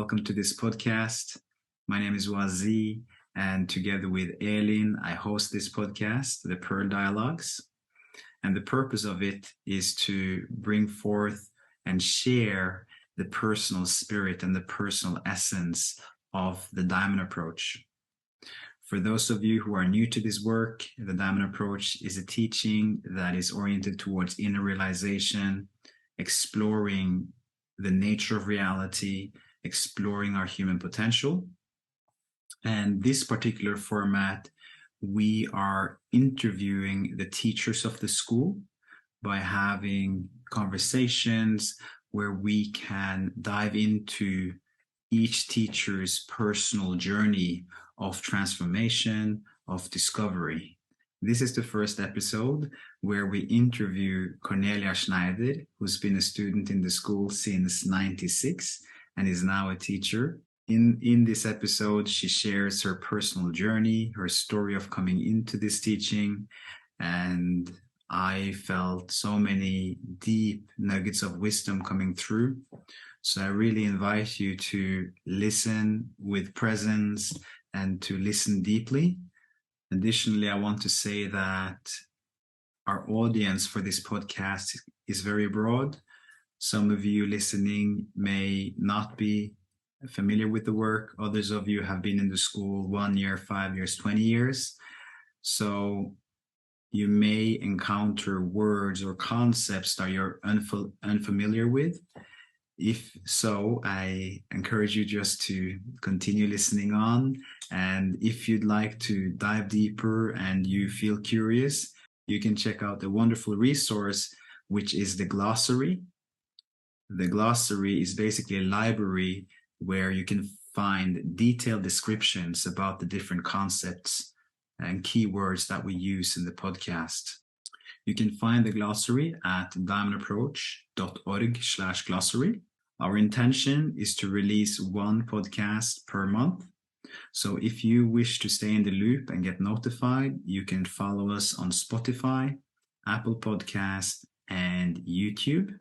welcome to this podcast. My name is Wazi, and together with Elin, I host this podcast, The Pearl Dialogues. And the purpose of it is to bring forth and share the personal spirit and the personal essence of the diamond approach. For those of you who are new to this work, the diamond approach is a teaching that is oriented towards inner realization, exploring the nature of reality, exploring our human potential. And this particular format, we are interviewing the teachers of the school by having conversations where we can dive into each teacher's personal journey of transformation, of discovery. This is the first episode where we interview Konnie Schneider, who's been a student in the school since '96 and is now a teacher. In this episode, she shares her personal journey, her story of coming into this teaching, and I felt so many deep nuggets of wisdom coming through. So I really invite you to listen with presence and to listen deeply. Additionally, I want to say that our audience for this podcast is very broad. Some of you listening may not be familiar with the work. Others of you have been in the school 1 year, 5 years, 20 years. So you may encounter words or concepts that you're unfamiliar with. If so, I encourage you just to continue listening on. And if you'd like to dive deeper and you feel curious, you can check out the wonderful resource, which is the glossary. The glossary is basically a library where you can find detailed descriptions about the different concepts and keywords that we use in the podcast. You can find the glossary at diamondapproach.org/glossary. Our intention is to release one podcast per month. So if you wish to stay in the loop and get notified, you can follow us on Spotify, Apple Podcasts, and YouTube.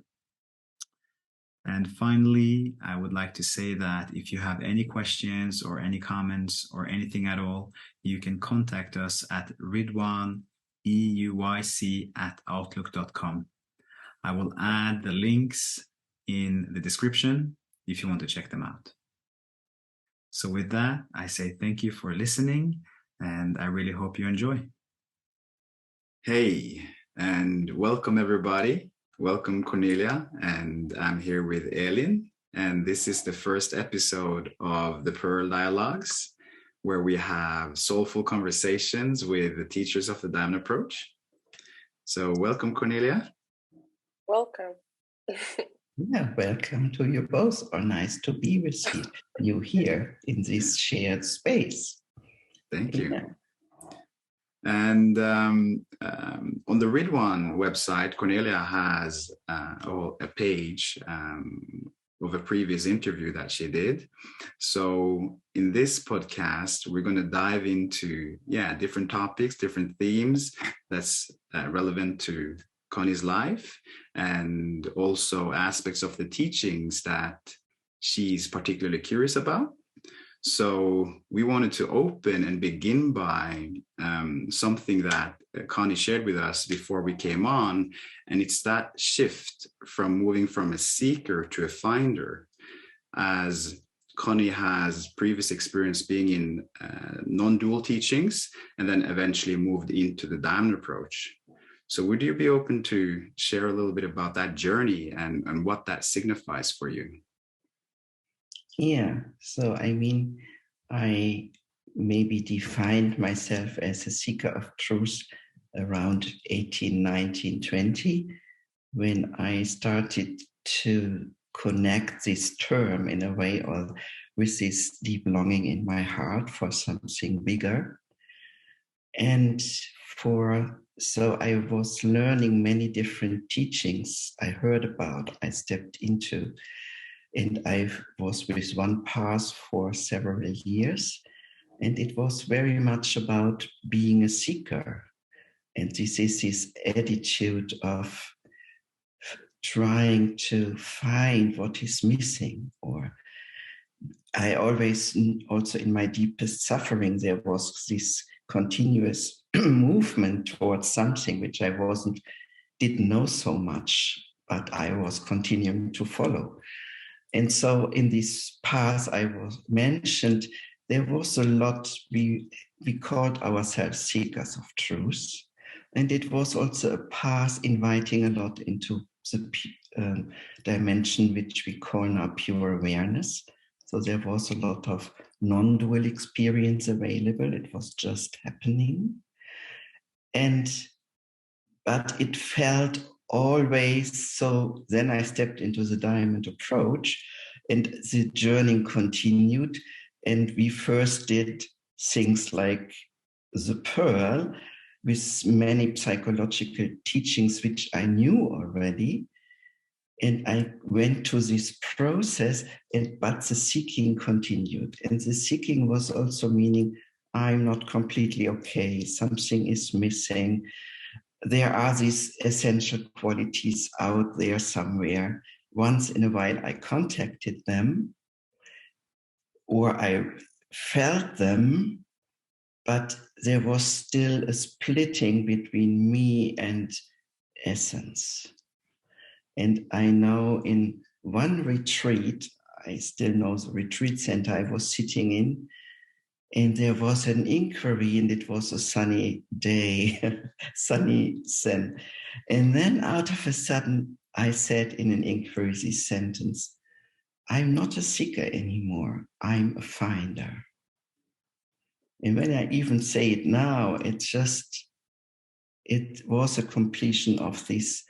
And finally, I would like to say that if you have any questions or any comments or anything at all, you can contact us at ridwan@outlook.com. I will add the links in the description if you want to check them out. So with that, I say thank you for listening, and I really hope you enjoy. Hey, and welcome everybody. Welcome, Kornelia, and I'm here with Elin, and this is the first episode of the Pearl Dialogues, where we have soulful conversations with the teachers of the diamond approach. So welcome, Kornelia. Welcome. Yeah, welcome to you both. Or nice to be with you here in this shared space. Thank you. Yeah. And on the Ridwan website, Kornelia has a page of a previous interview that she did. So in this podcast, we're going to dive into, different topics, different themes that's relevant to Konnie's life, and also aspects of the teachings that she's particularly curious about. So we wanted to open and begin by something that Konnie shared with us before we came on, and it's that shift from moving from a seeker to a finder, as Konnie has previous experience being in non-dual teachings and then eventually moved into the diamond approach. So would you be open to share a little bit about that journey and what that signifies for you? Yeah, so I mean, I maybe defined myself as a seeker of truth around 18, 19, 20, when I started to connect this term in a way or with this deep longing in my heart for something bigger. And so I was learning many different teachings I heard about, I stepped into. And I was with one path for several years. And it was very much about being a seeker. And this is this attitude of trying to find what is missing or I always, also in my deepest suffering, there was this continuous movement towards something which I didn't know so much, but I was continuing to follow. And so in this path I was mentioned, there was a lot, we called ourselves seekers of truth. And it was also a path inviting a lot into the dimension which we call now pure awareness. So there was a lot of non-dual experience available. It was just happening. But it felt always so. Then I stepped into the diamond approach, and the journey continued. And we first did things like the Pearl with many psychological teachings which I knew already. And I went to this process, but the seeking continued. And the seeking was also meaning I'm not completely okay. Something is missing. There are these essential qualities out there somewhere. Once in a while, I contacted them or I felt them, but there was still a splitting between me and essence. And I know in one retreat, I still know the retreat center I was sitting in, and there was an inquiry, and it was a sunny day, sunny sun. And then out of a sudden, I said in an inquiry this sentence, I'm not a seeker anymore, I'm a finder. And when I even say it now, it was a completion of this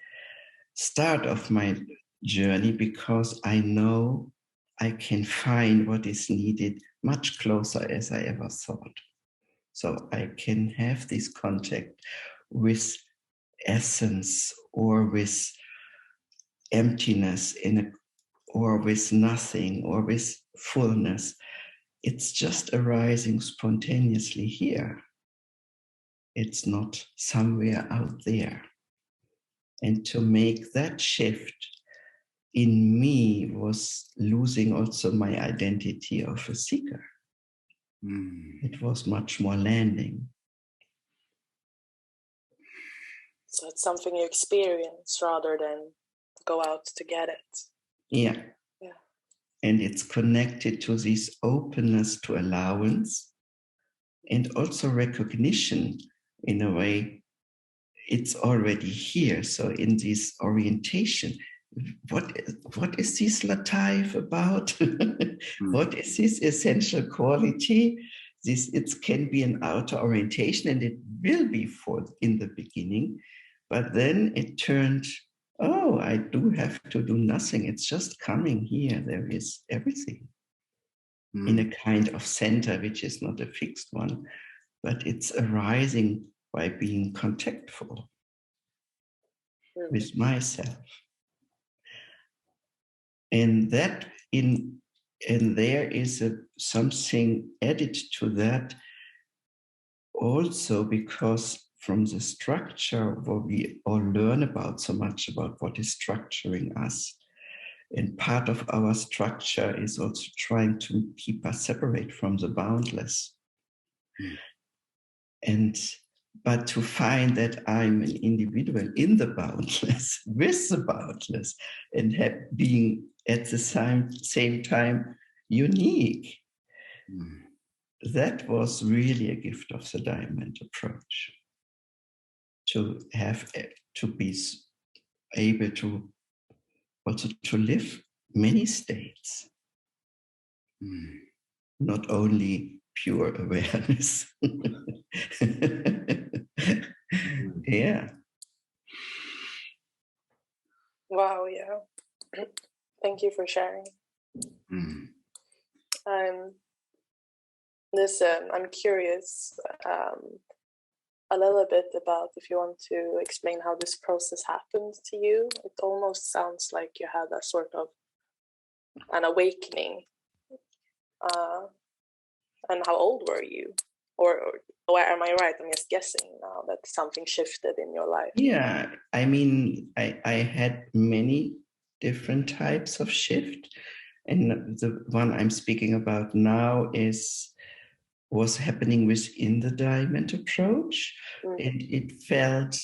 start of my journey, because I know I can find what is needed much closer as I ever thought. So I can have this contact with essence or with emptiness or with nothing or with fullness. It's just arising spontaneously here. It's not somewhere out there. And to make that shift in me was losing also my identity of a seeker. It was much more landing. So it's something you experience rather than go out to get it. Yeah. And it's connected to this openness to allowance and also recognition in a way. It's already here. So in this orientation, what is this Lataif about? What is this essential quality? It can be an outer orientation, and it will be in the beginning, but then it turned, oh, I do have to do nothing. It's just coming here. There is everything in a kind of center, which is not a fixed one, but it's arising by being contactful with myself. And there is something added to that also, because from the structure, what we all learn about so much about what is structuring us. And part of our structure is also trying to keep us separate from the boundless. But to find that I'm an individual in the boundless, with the boundless, and being at the same time unique, that was really a gift of the diamond approach. To be able to also to live many states, not only pure awareness. Yeah. Wow, yeah. Thank you for sharing. I'm curious a little bit about if you want to explain how this process happened to you. It almost sounds like you had a sort of an awakening. And how old were you? Or am I right? I'm just guessing now that something shifted in your life. Yeah, I mean, I had many different types of shift. And the one I'm speaking about now was happening within the diamond approach. And it felt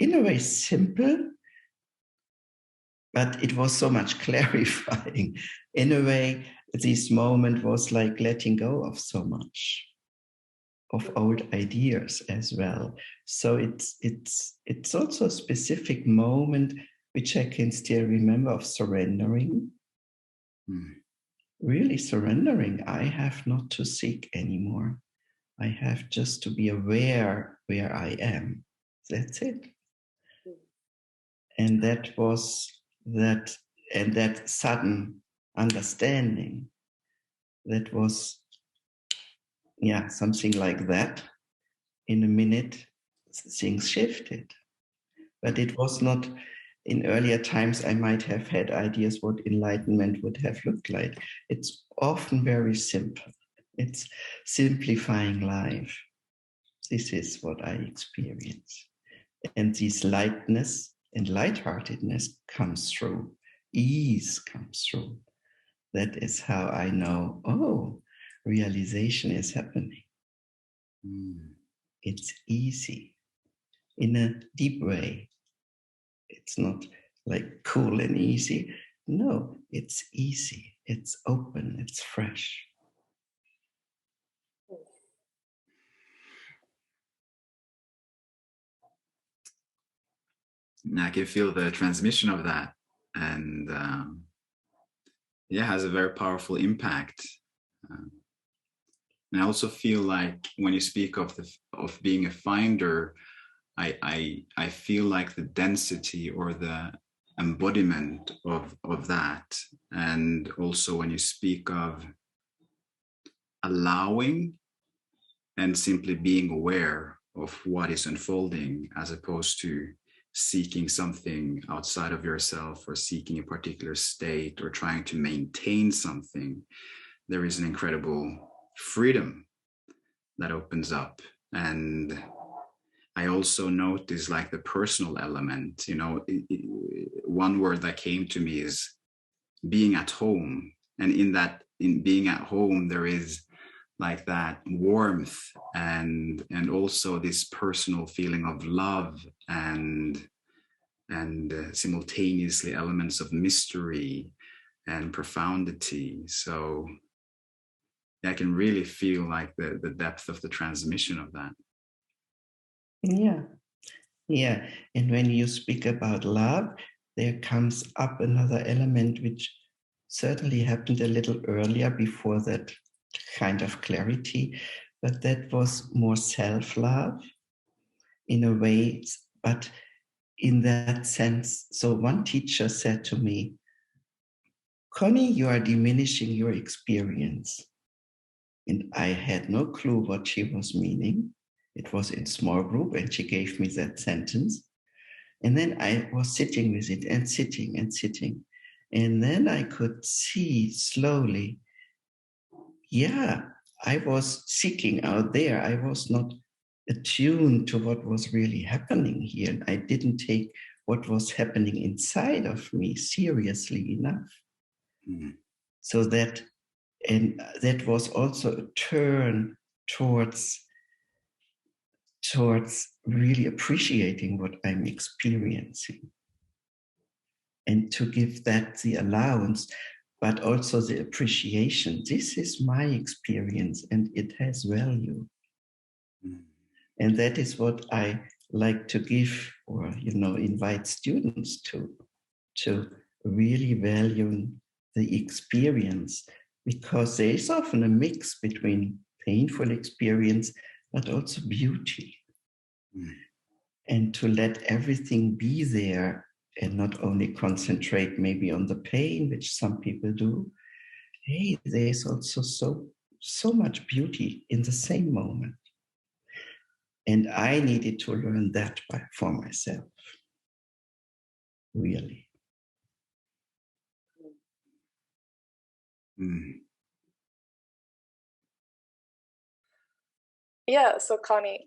in a way simple, but it was so much clarifying. In a way, this moment was like letting go of so much of old ideas as well. So it's also a specific moment which I can still remember of surrendering. Really surrendering. I have not to seek anymore. I have just to be aware where I am. That's it. And that was that, and that sudden understanding, that was, something like that. In a minute, things shifted. But it was not, in earlier times, I might have had ideas what enlightenment would have looked like. It's often very simple. It's simplifying life. This is what I experience. And this lightness and lightheartedness comes through. Ease comes through. That is how I know, realization is happening. It's easy in a deep way. It's not like cool and easy. No, it's easy. It's open. It's fresh. I can feel the transmission of that, and has a very powerful impact. And I also feel like when you speak of being a finder, I feel like the density or the embodiment of that, and also when you speak of allowing and simply being aware of what is unfolding, as opposed to seeking something outside of yourself or seeking a particular state or trying to maintain something, there is an incredible freedom that opens up. And I also notice like the personal element, one word that came to me is being at home. And in being at home, there is like that warmth and also this personal feeling of love and simultaneously elements of mystery and profundity. So I can really feel like the depth of the transmission of that. Yeah. And when you speak about love, there comes up another element which certainly happened a little earlier before that kind of clarity, but that was more self-love in a way, but in that sense. So one teacher said to me, Konnie, you are diminishing your experience. And I had no clue what she was meaning. It was in small group and she gave me that sentence. And then I was sitting with it and sitting and sitting. And then I could see slowly, I was seeking out there. I was not attuned to what was really happening here. I didn't take what was happening inside of me seriously enough. So that was also a turn towards really appreciating what I'm experiencing and to give that the allowance, but also the appreciation. This is my experience and it has value. And that is what I like to give or, invite students to really value the experience, because there is often a mix between painful experience, but also beauty. And to let everything be there and not only concentrate maybe on the pain, which some people do. Hey, there's also so much beauty in the same moment. And I needed to learn that for myself, really. Yeah, so Konnie,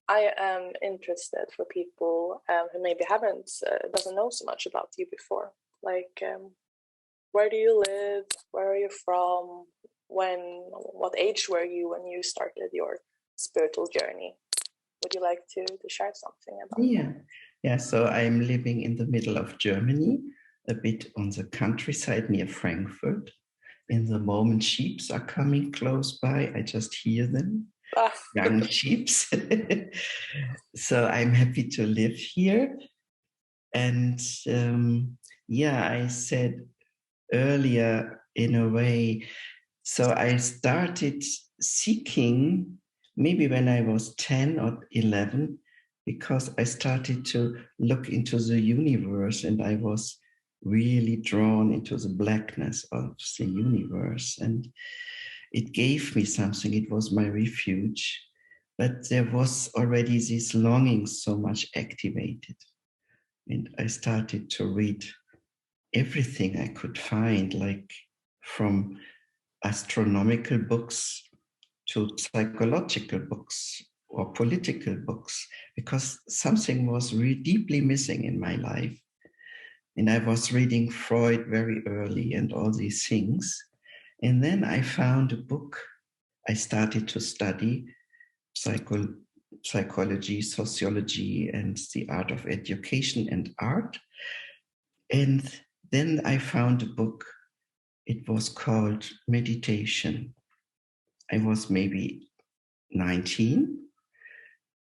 I am interested for people who maybe doesn't know so much about you before. Like, where do you live? Where are you from? What age were you when you started your spiritual journey? Would you like to share something about that? Yeah. So I'm living in the middle of Germany, a bit on the countryside near Frankfurt. In the moment, sheep are coming close by. I just hear them, young sheep. So I'm happy to live here. And I said earlier, in a way, so I started seeking maybe when I was 10 or 11, because I started to look into the universe and I was really drawn into the blackness of the universe. And it gave me something. It was my refuge. But there was already this longing so much activated. And I started to read everything I could find, like from astronomical books to psychological books or political books, because something was really deeply missing in my life. And I was reading Freud very early and all these things. And then I found a book. I started to study psychology, sociology, and the art of education and art. And then I found a book. It was called Meditation. I was maybe 19.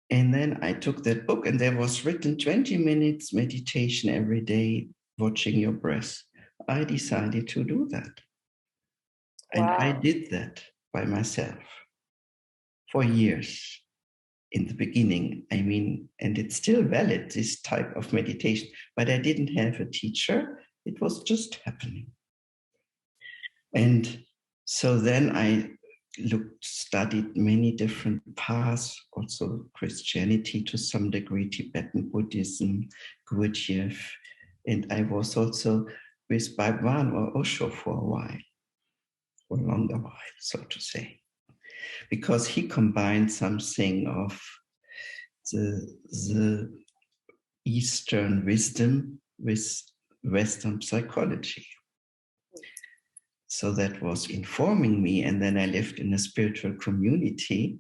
And then I took that book and there was written 20 minutes meditation every day, watching your breath. I decided to do that. And I did that by myself for years in the beginning. I mean, and it's still valid, this type of meditation, but I didn't have a teacher. It was just happening. And so then I studied many different paths, also Christianity to some degree, Tibetan Buddhism, Gurdjieff, and I was also with Bhagwan or Osho for a longer while, so to say, because he combined something of the Eastern wisdom with Western psychology. So that was informing me. And then I lived in a spiritual community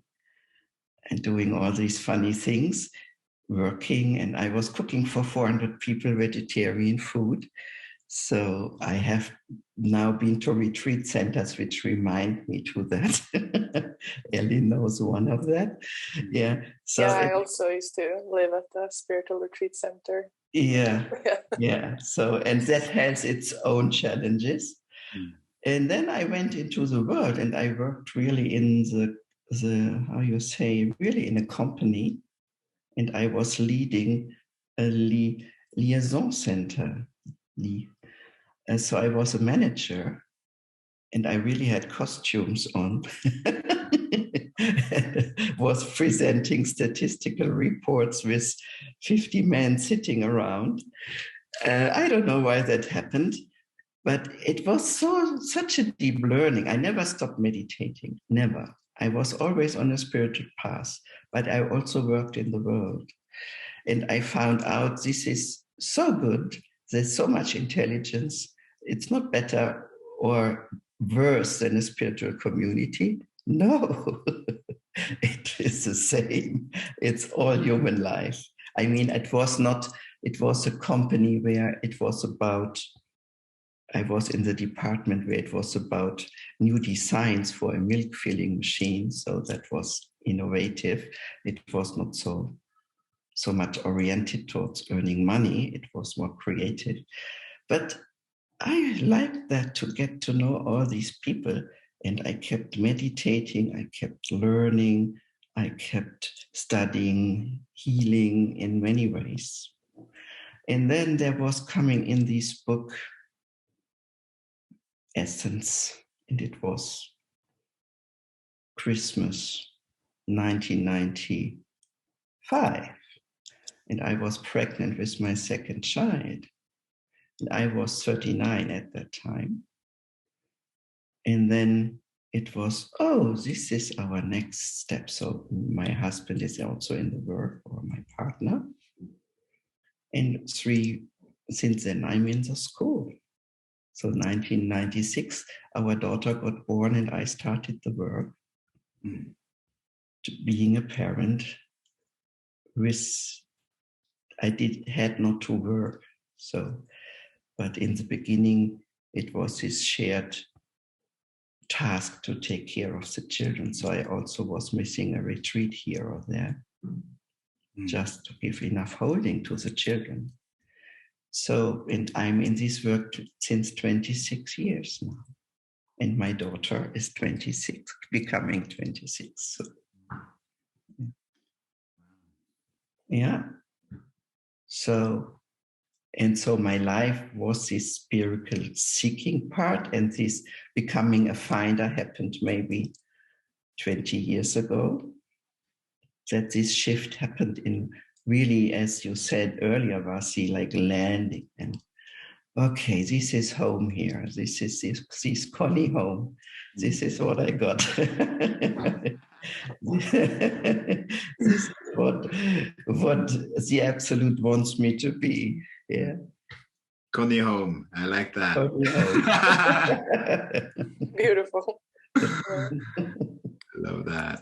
and doing all these funny things, working, and I was cooking for 400 people vegetarian food. So I have now been to retreat centers, which remind me to that. Ellie knows one of that. Yeah. So I also used to live at the spiritual retreat center. Yeah. So, and that has its own challenges. And then I went into the world and I worked really in the how you say, really in a company. And I was leading a liaison center. So I was a manager and I really had costumes on. Was presenting statistical reports with 50 men sitting around. I don't know why that happened. But it was such a deep learning. I never stopped meditating, never. I was always on a spiritual path, but I also worked in the world. And I found out this is so good. There's so much intelligence. It's not better or worse than a spiritual community. No, it is the same. It's all human life. I mean, it was a company where it was about, I was in the department where it was about new designs for a milk filling machine. So that was innovative. It was not so much oriented towards earning money. It was more creative. But I liked that, to get to know all these people. And I kept meditating. I kept learning. I kept studying, healing in many ways. And then there was coming in this book, Essence, and it was Christmas 1995, and I was pregnant with my second child, and I was 39 at that time. And then it was, this is our next step. So my husband is also in the work, or my partner. And since then I'm in the school. So 1996, our daughter got born and I started the work to being a parent had not to work. So, but in the beginning, it was his shared task to take care of the children. So I also was missing a retreat here or there, just to give enough holding to the children. So, and I'm in this work since 26 years now. And my daughter is 26, becoming 26. So, yeah. So my life was this spiritual seeking part, and this becoming a finder happened maybe 20 years ago. That this shift happened in really, as you said earlier, Vasi, like landing and, okay, this is home here. This is Konnie home. This is what I got. This is what the absolute wants me to be. Yeah. Konnie home. I like that. Beautiful. I love that.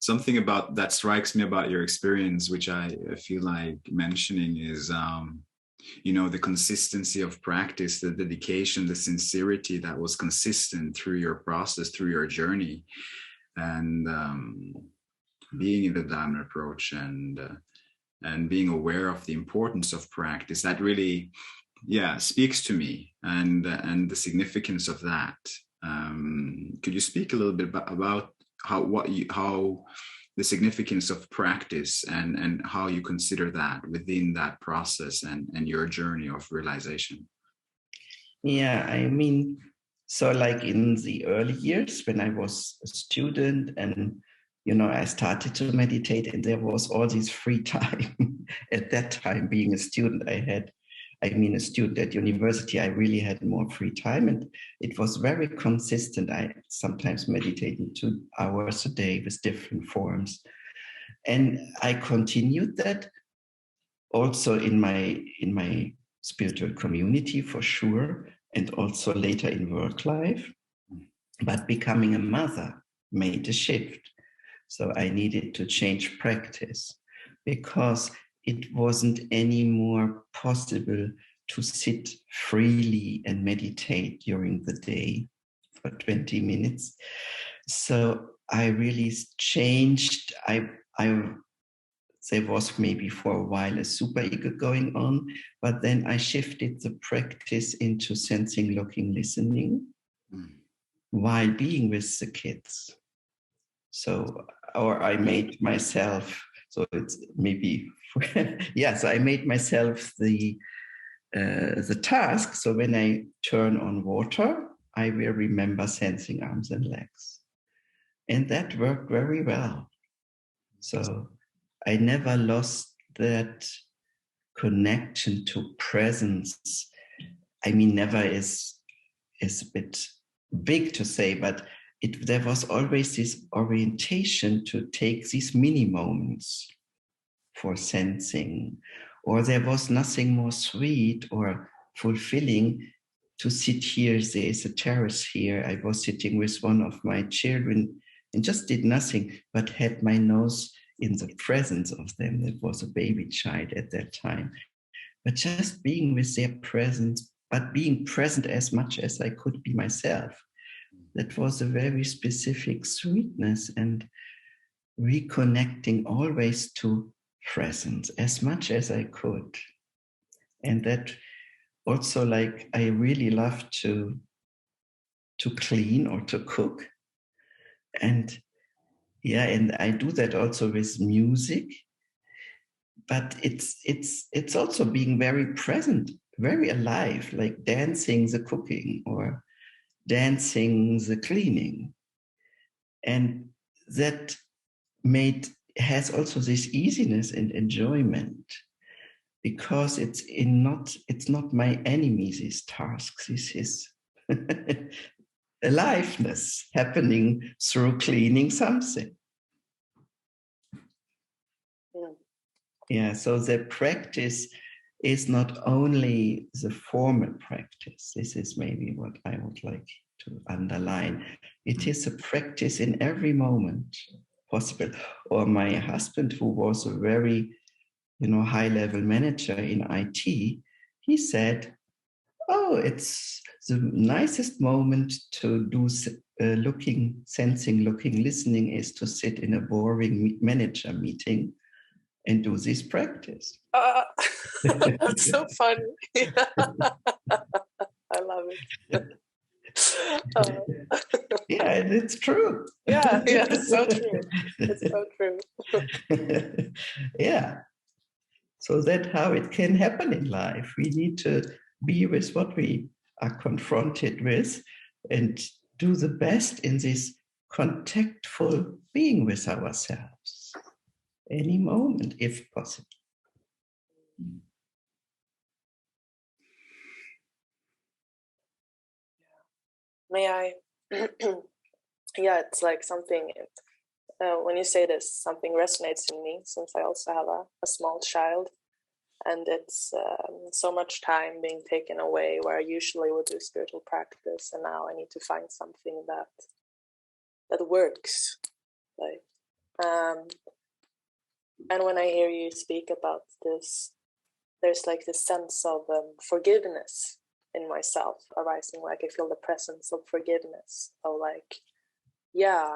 Something about that strikes me about your experience, which I feel like mentioning, is the consistency of practice, the dedication, the sincerity that was consistent through your process, through your journey, and being in the Diamond approach and being aware of the importance of practice. That really, speaks to me, and the significance of that. Could you speak a little bit about how the significance of practice and how you consider that within that process and your journey of realization? Yeah, I mean, so like in the early years when I was a student and, I started to meditate, and there was all this free time. At that time, being a student, a student at university, I really had more free time, and it was very consistent. I sometimes meditated 2 hours a day with different forms. And I continued that also in my spiritual community, for sure, and also later in work life. But becoming a mother made a shift. So I needed to change practice, because it wasn't anymore possible to sit freely and meditate during the day for 20 minutes. So I really changed. There was maybe for a while a super ego going on, but then I shifted the practice into sensing, looking, listening while being with the kids. So, or I made myself, so it's maybe, so I made myself the task. So when I turn on water, I will remember sensing arms and legs. And that worked very well. So I never lost that connection to presence. I mean, never is a bit big to say, but there was always this orientation to take these mini moments for sensing, or there was nothing more sweet or fulfilling to sit here. There is a terrace here. I was sitting with one of my children and just did nothing, but had my nose in the presence of them. It was a baby child at that time. But just being with their presence, but being present as much as I could be myself. That was a very specific sweetness, and reconnecting always to presence as much as I could. And that also, like, I really love to clean or to cook. And and I do that also with music. But it's also being very present, very alive, like dancing the cooking or dancing the cleaning. And that has also this easiness and enjoyment, because it's not my enemy, these tasks. This is aliveness happening through cleaning something. Yeah, so the practice is not only the formal practice. This is maybe what I would like to underline. It is a practice in every moment possible. Or my husband, who was a very, high-level manager in IT, he said, "Oh, it's the nicest moment to do sensing, looking, listening is to sit in a boring manager meeting and do this practice." That's so funny. I love it. Yeah, and it's true. Yeah, it's so true. It's so true. Yeah. So that's how it can happen in life. We need to be with what we are confronted with and do the best in this contactful being with ourselves any moment, if possible. May I? Yeah, it's like something, when you say this, something resonates in me, since I also have a small child, and it's so much time being taken away where I usually would do spiritual practice, and now I need to find something that works. Like, and when I hear you speak about this, there's like this sense of forgiveness in myself arising. Like I feel the presence of forgiveness. So like, yeah,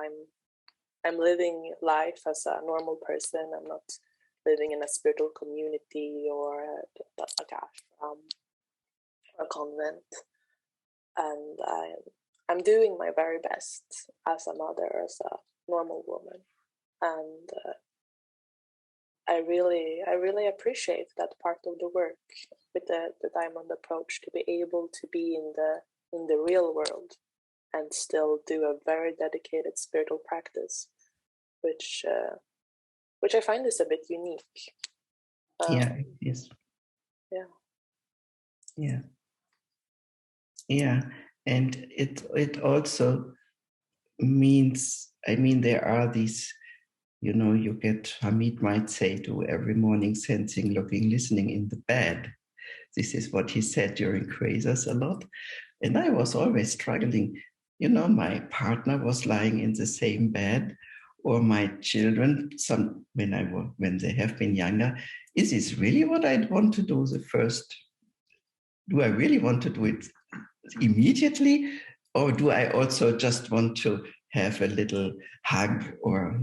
I'm living life as a normal person. I'm not living in a spiritual community or a ashram or a convent, and I'm doing my very best as a mother, as a normal woman, and I really appreciate that part of the work with the diamond approach, to be able to be in the real world and still do a very dedicated spiritual practice, which I find is a bit unique. Yeah, yes. Yeah. Yeah. Yeah. And it also means, there are these, you get, Hamid might say, do every morning sensing, looking, listening in the bed. This is what he said during Quasars a lot. And I was always struggling. My partner was lying in the same bed, or my children, when they have been younger. Is this really what I'd want to do the first? Do I really want to do it immediately? Or do I also just want to have a little hug, or,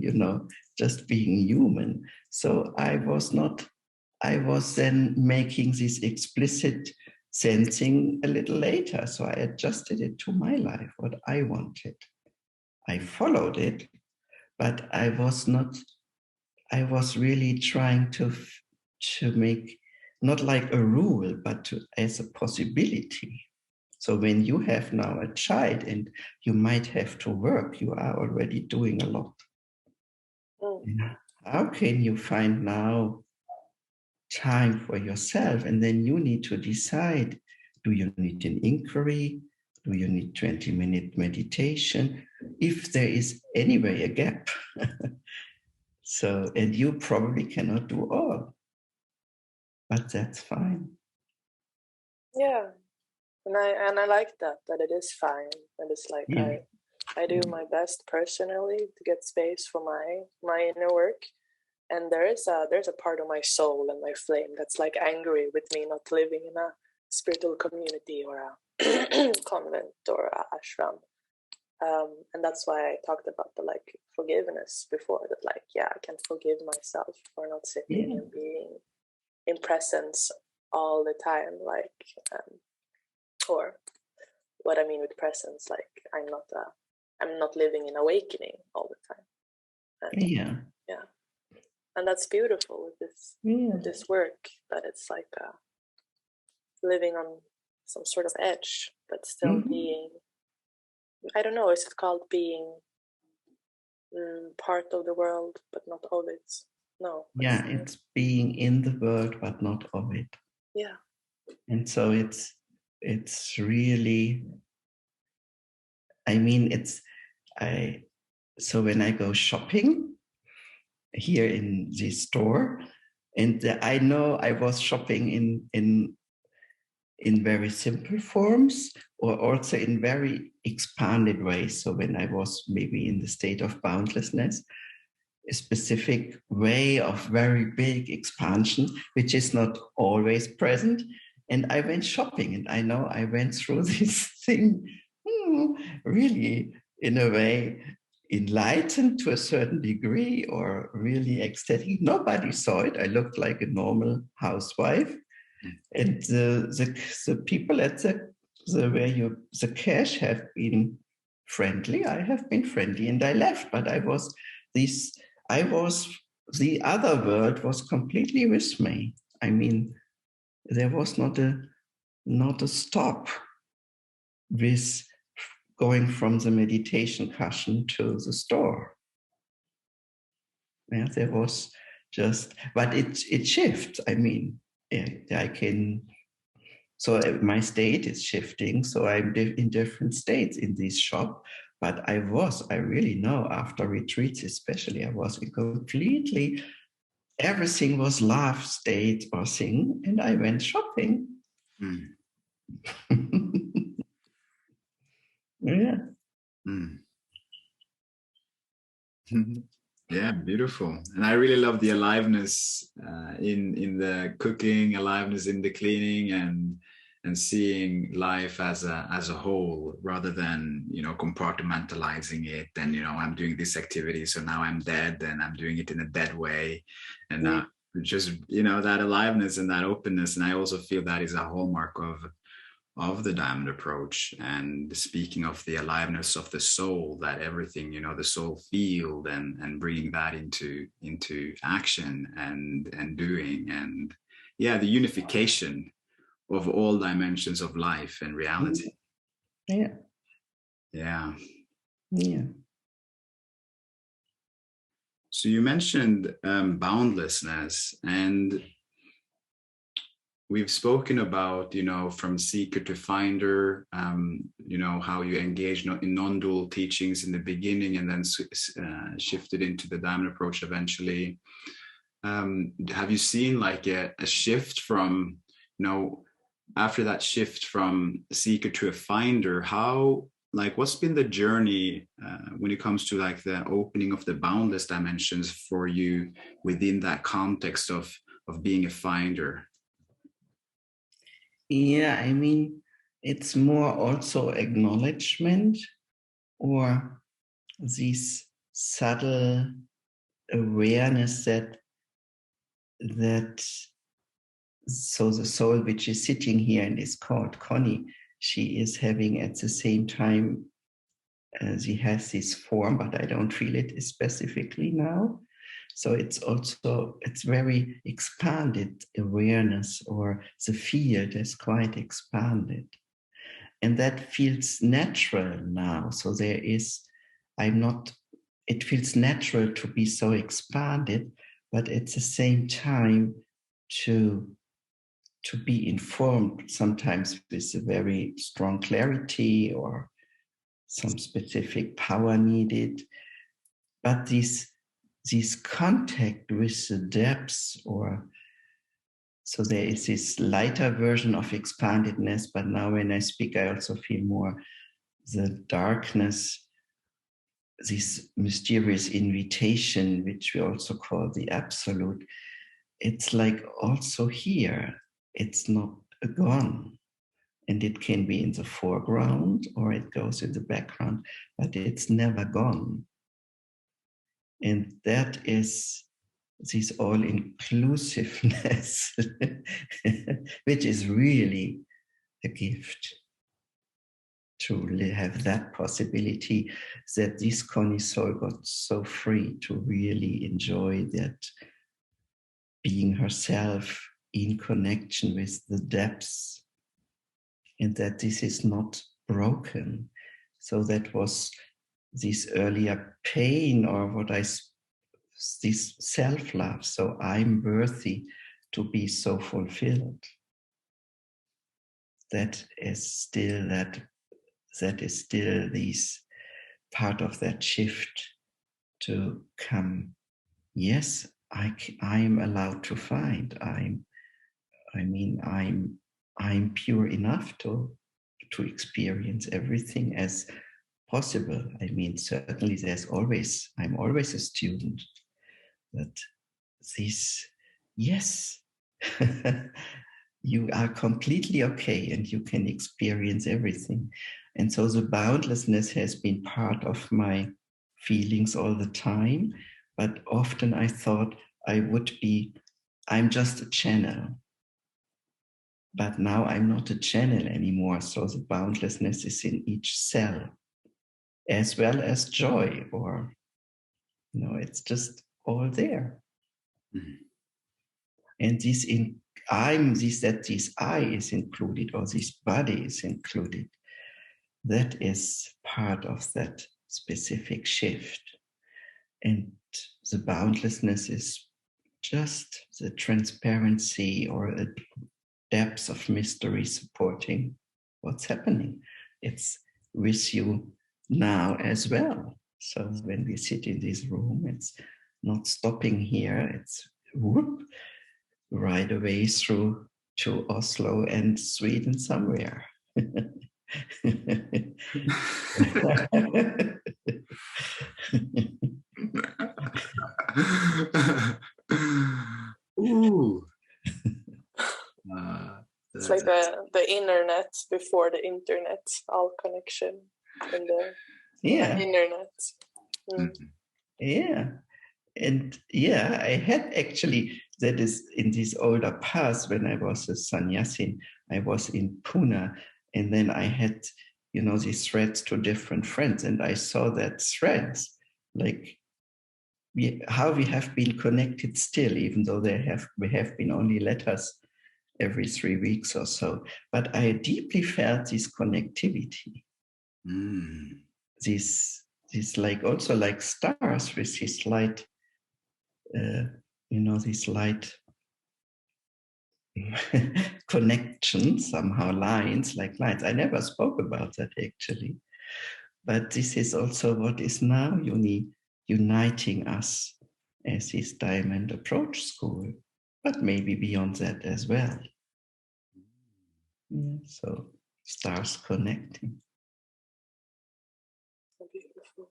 just being human? So I was then making this explicit sensing a little later. So I adjusted it to my life, what I wanted. I followed it, but I was really trying to make, not like a rule, but as a possibility. So when you have now a child and you might have to work, you are already doing a lot. How can you find now time for yourself? And then you need to decide, do you need an inquiry? Do you need 20-minute meditation? If there is anyway a gap. So, and you probably cannot do all, but that's fine. Yeah. And I like that it is fine. And it's like, yeah. I do my best personally to get space for my inner work. And there's a part of my soul and my flame that's like angry with me not living in a spiritual community or a convent or a ashram. And that's why I talked about the like forgiveness before, that like, yeah, I can forgive myself for not sitting and being in presence all the time. Like, or what I mean with presence, like I'm not living in awakening all the time. And, yeah. And that's beautiful with this work, that it's like living on some sort of edge, but still being, I don't know, is it called being part of the world, but not of it? No. Yeah, it's being in the world, but not of it. Yeah. And so it's really I mean, so when I go shopping here in the store, and I know I was shopping in very simple forms or also in very expanded ways. So when I was maybe in the state of boundlessness, a specific way of very big expansion, which is not always present. And I went shopping, and I know I went through this thing really, in a way, enlightened to a certain degree, or really ecstatic. Nobody saw it. I looked like a normal housewife. And the people at the cash have been friendly. I have been friendly, and I left. But the other world was completely with me. I mean, there was not a stop with going from the meditation cushion to the store. Yeah, there was just, but it shifts. I mean, I can. So my state is shifting. So I'm in different states in this shop. But I really know after retreats, especially, I was in completely, everything was love state or thing. And I went shopping. Mm. Yeah. Mm. Yeah, beautiful. And I really love the aliveness in the cooking, aliveness in the cleaning, and seeing life as a whole, rather than, you know, compartmentalizing it. And, you know, I'm doing this activity, so now I'm dead, and I'm doing it in a dead way. And just, you know, that aliveness and that openness. And I also feel that is a hallmark of the diamond approach. And speaking of the aliveness of the soul, that everything, you know, the soul field, and bringing that into action and doing, and yeah, the unification of all dimensions of life and reality. Yeah. Yeah. Yeah. So you mentioned boundlessness, and we've spoken about, you know, from seeker to finder, you know, how you engaged in non-dual teachings in the beginning, and then shifted into the diamond approach eventually. Have you seen like a shift from, you know, after that shift from seeker to a finder, how, like, what's been the journey when it comes to like the opening of the boundless dimensions for you within that context of being a finder? Yeah, I mean, it's more also acknowledgement, or this subtle awareness that so the soul which is sitting here and is called Konnie, she is having at the same time, she has this form, but I don't feel it specifically now. So it's very expanded awareness, or the field is quite expanded. And that feels natural now. So it feels natural to be so expanded, but at the same time to be informed, sometimes with a very strong clarity or some specific power needed. But this contact with the depths, or so there is this lighter version of expandedness, but now when I speak, I also feel more the darkness, this mysterious invitation, which we also call the absolute. It's like also here, it's not gone. And it can be in the foreground or it goes in the background, but it's never gone. And that is this all-inclusiveness, which is really a gift, to have that possibility, that this Konnie soul got so free to really enjoy that, being herself in connection with the depths, and that this is not broken. So that was this earlier pain, or this self-love. So I'm worthy to be so fulfilled. That is still that that is still this part of that shift to come. Yes, I'm allowed to find. I'm pure enough to experience everything as possible. I mean, certainly I'm always a student, but this, yes, you are completely okay and you can experience everything. And so the boundlessness has been part of my feelings all the time, but often I thought I'm just a channel. But now I'm not a channel anymore. So the boundlessness is in each cell, as well as joy, or, it's just all there. Mm-hmm. And this I is included, or this body is included. That is part of that specific shift. And the boundlessness is just the transparency or a depth of mystery supporting what's happening. It's with you now as well. So when we sit in this room, it's not stopping here. It's whoop, right away through to Oslo and Sweden somewhere. Ooh. It's like the internet before the internet, all connection in the internet. Mm. Yeah. And I had actually, that is in this older past, when I was a sannyasin, I was in Pune, and then I had, these threads to different friends, and I saw that threads, like how we have been connected still, even though we have been only letters every 3 weeks or so. But I deeply felt this connectivity. This also like stars with this light, this light connection, somehow lines. I never spoke about that actually. But this is also what is now uniting us as this Diamond Approach School, but maybe beyond that as well. Yeah, so stars connecting. Beautiful.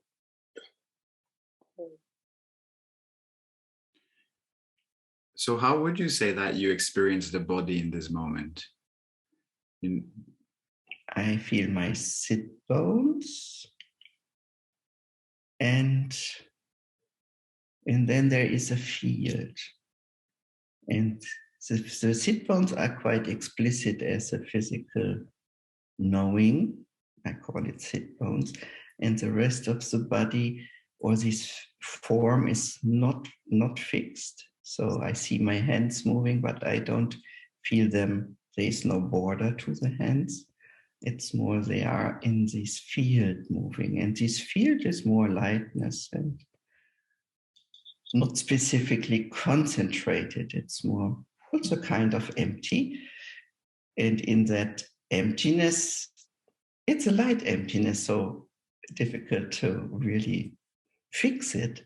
So how would you say that you experience the body in this moment? I feel my sit bones, and then there is a field. And the sit bones are quite explicit as a physical knowing. I call it sit bones. And the rest of the body, or this form, is not fixed. So I see my hands moving, but I don't feel them. There is no border to the hands. It's more they are in this field moving. And this field is more lightness and not specifically concentrated. It's more also kind of empty. And in that emptiness, it's a light emptiness, so difficult to really fix it.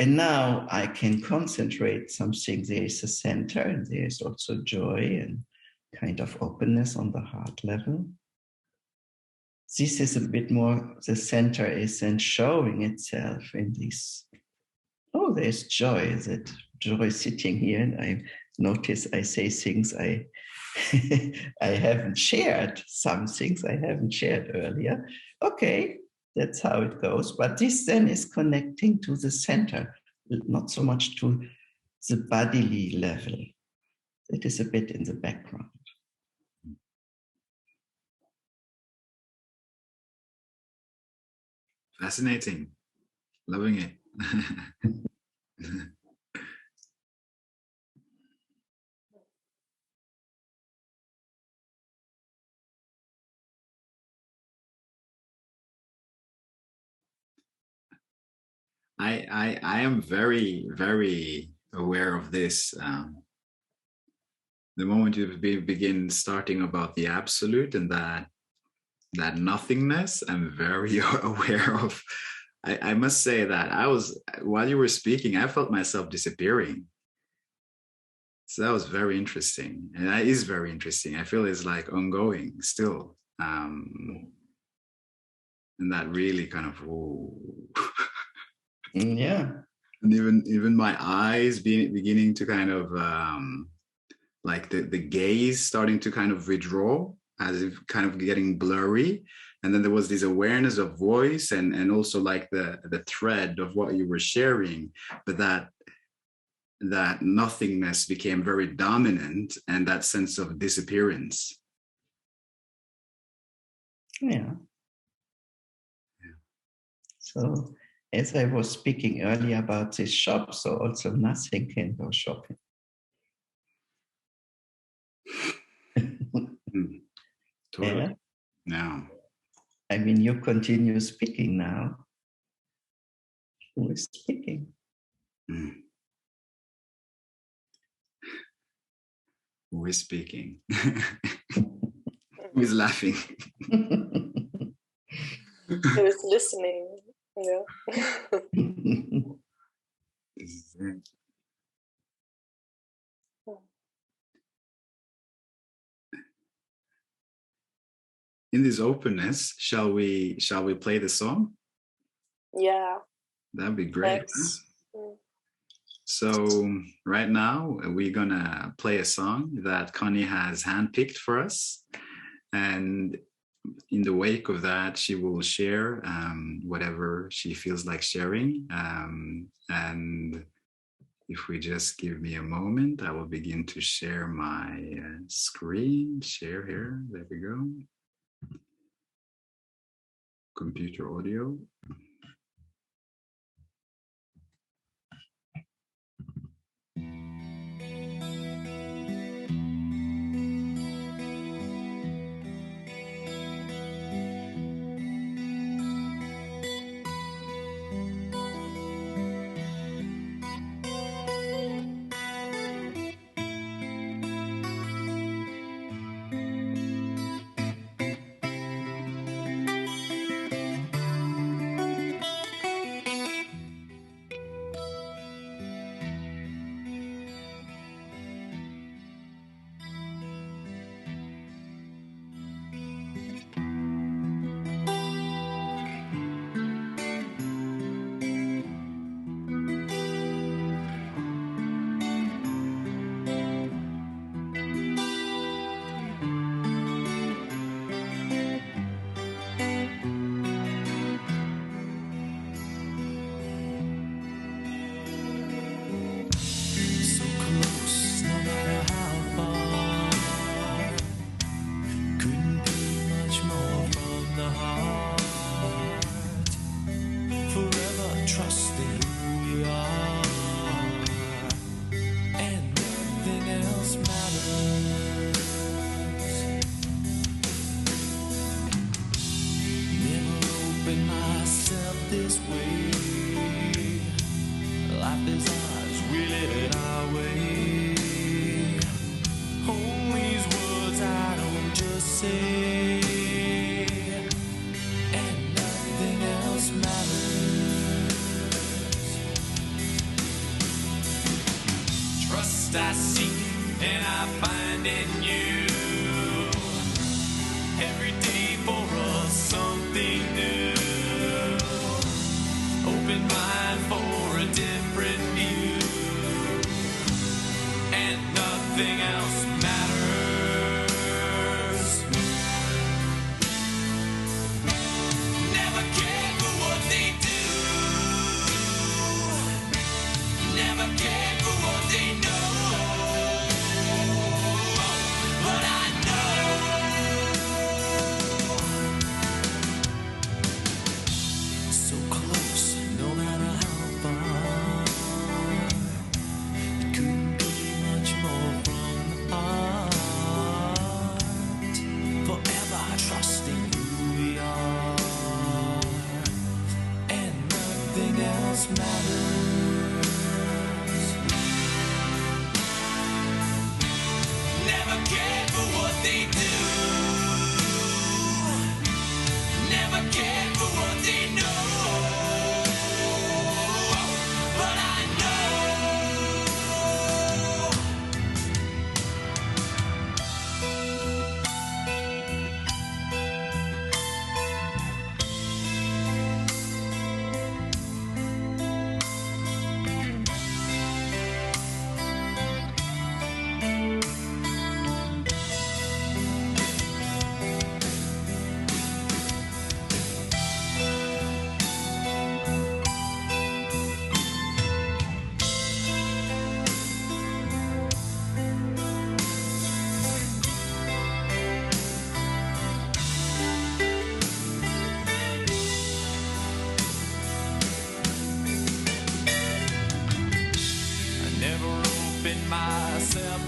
And now I can concentrate something. There is a center, and there is also joy and kind of openness on the heart level. This is a bit more, the center is then showing itself in this. Oh, there's joy, that joy sitting here. And I notice I say things I haven't shared, some things I haven't shared earlier. Okay, that's how it goes. But this then is connecting to the center, not so much to the bodily level. It is a bit in the background. Fascinating. Loving it. I am very, very aware of this. The moment you begin starting about the absolute, and that that nothingness, I'm very aware of. I must say that while you were speaking, I felt myself disappearing. So that was very interesting. And that is very interesting. I feel it's like ongoing still. And that really kind of, whoa. Yeah. And even my eyes beginning to kind of like the gaze starting to kind of withdraw, as if kind of getting blurry. And then there was this awareness of voice and also like the thread of what you were sharing, but that nothingness became very dominant, and that sense of disappearance. Yeah. So as I was speaking earlier about this shop, so also nothing can go shopping. Totally. Yeah. Now. I mean, you continue speaking now. Who is speaking? Who is speaking? Who is laughing? Who is listening? Yeah. This is it. In this openness, shall we play the song? Yeah. That'd be great. So right now we're gonna play a song that Konnie has handpicked for us, and in the wake of that, she will share whatever she feels like sharing. And if we just give me a moment, I will begin to share my screen. Share here. There we go. Computer audio. I seek and I find in you every day for us something new. Open mind for a different view, and nothing else matters. Never cared for what they do. Never cared for what they know.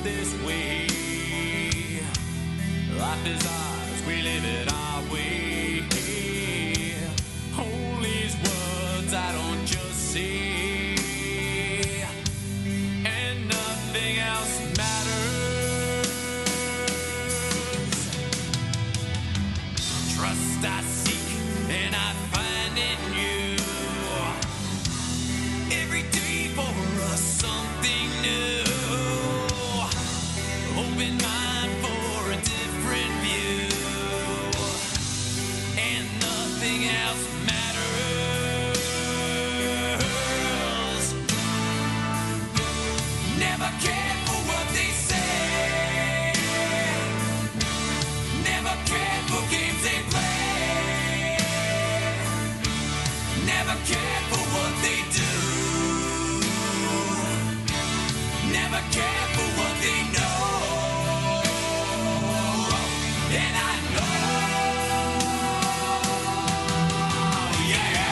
this way. Life is ours, we live it our way. All these words I don't just say, and nothing else matters. Trust I seek and I find in you. Every day for us something new. Open mind for a different view, and nothing else matters. Never cared for what they say, never cared for games they play, never cared for what they do, never cared for what they know. And I know, yeah.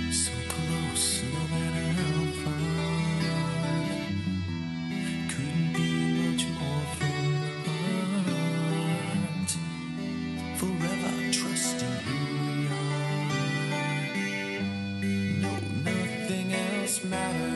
So close, no matter how far. Couldn't be much more from the heart. Forever trusting who we are. No, nothing else matters.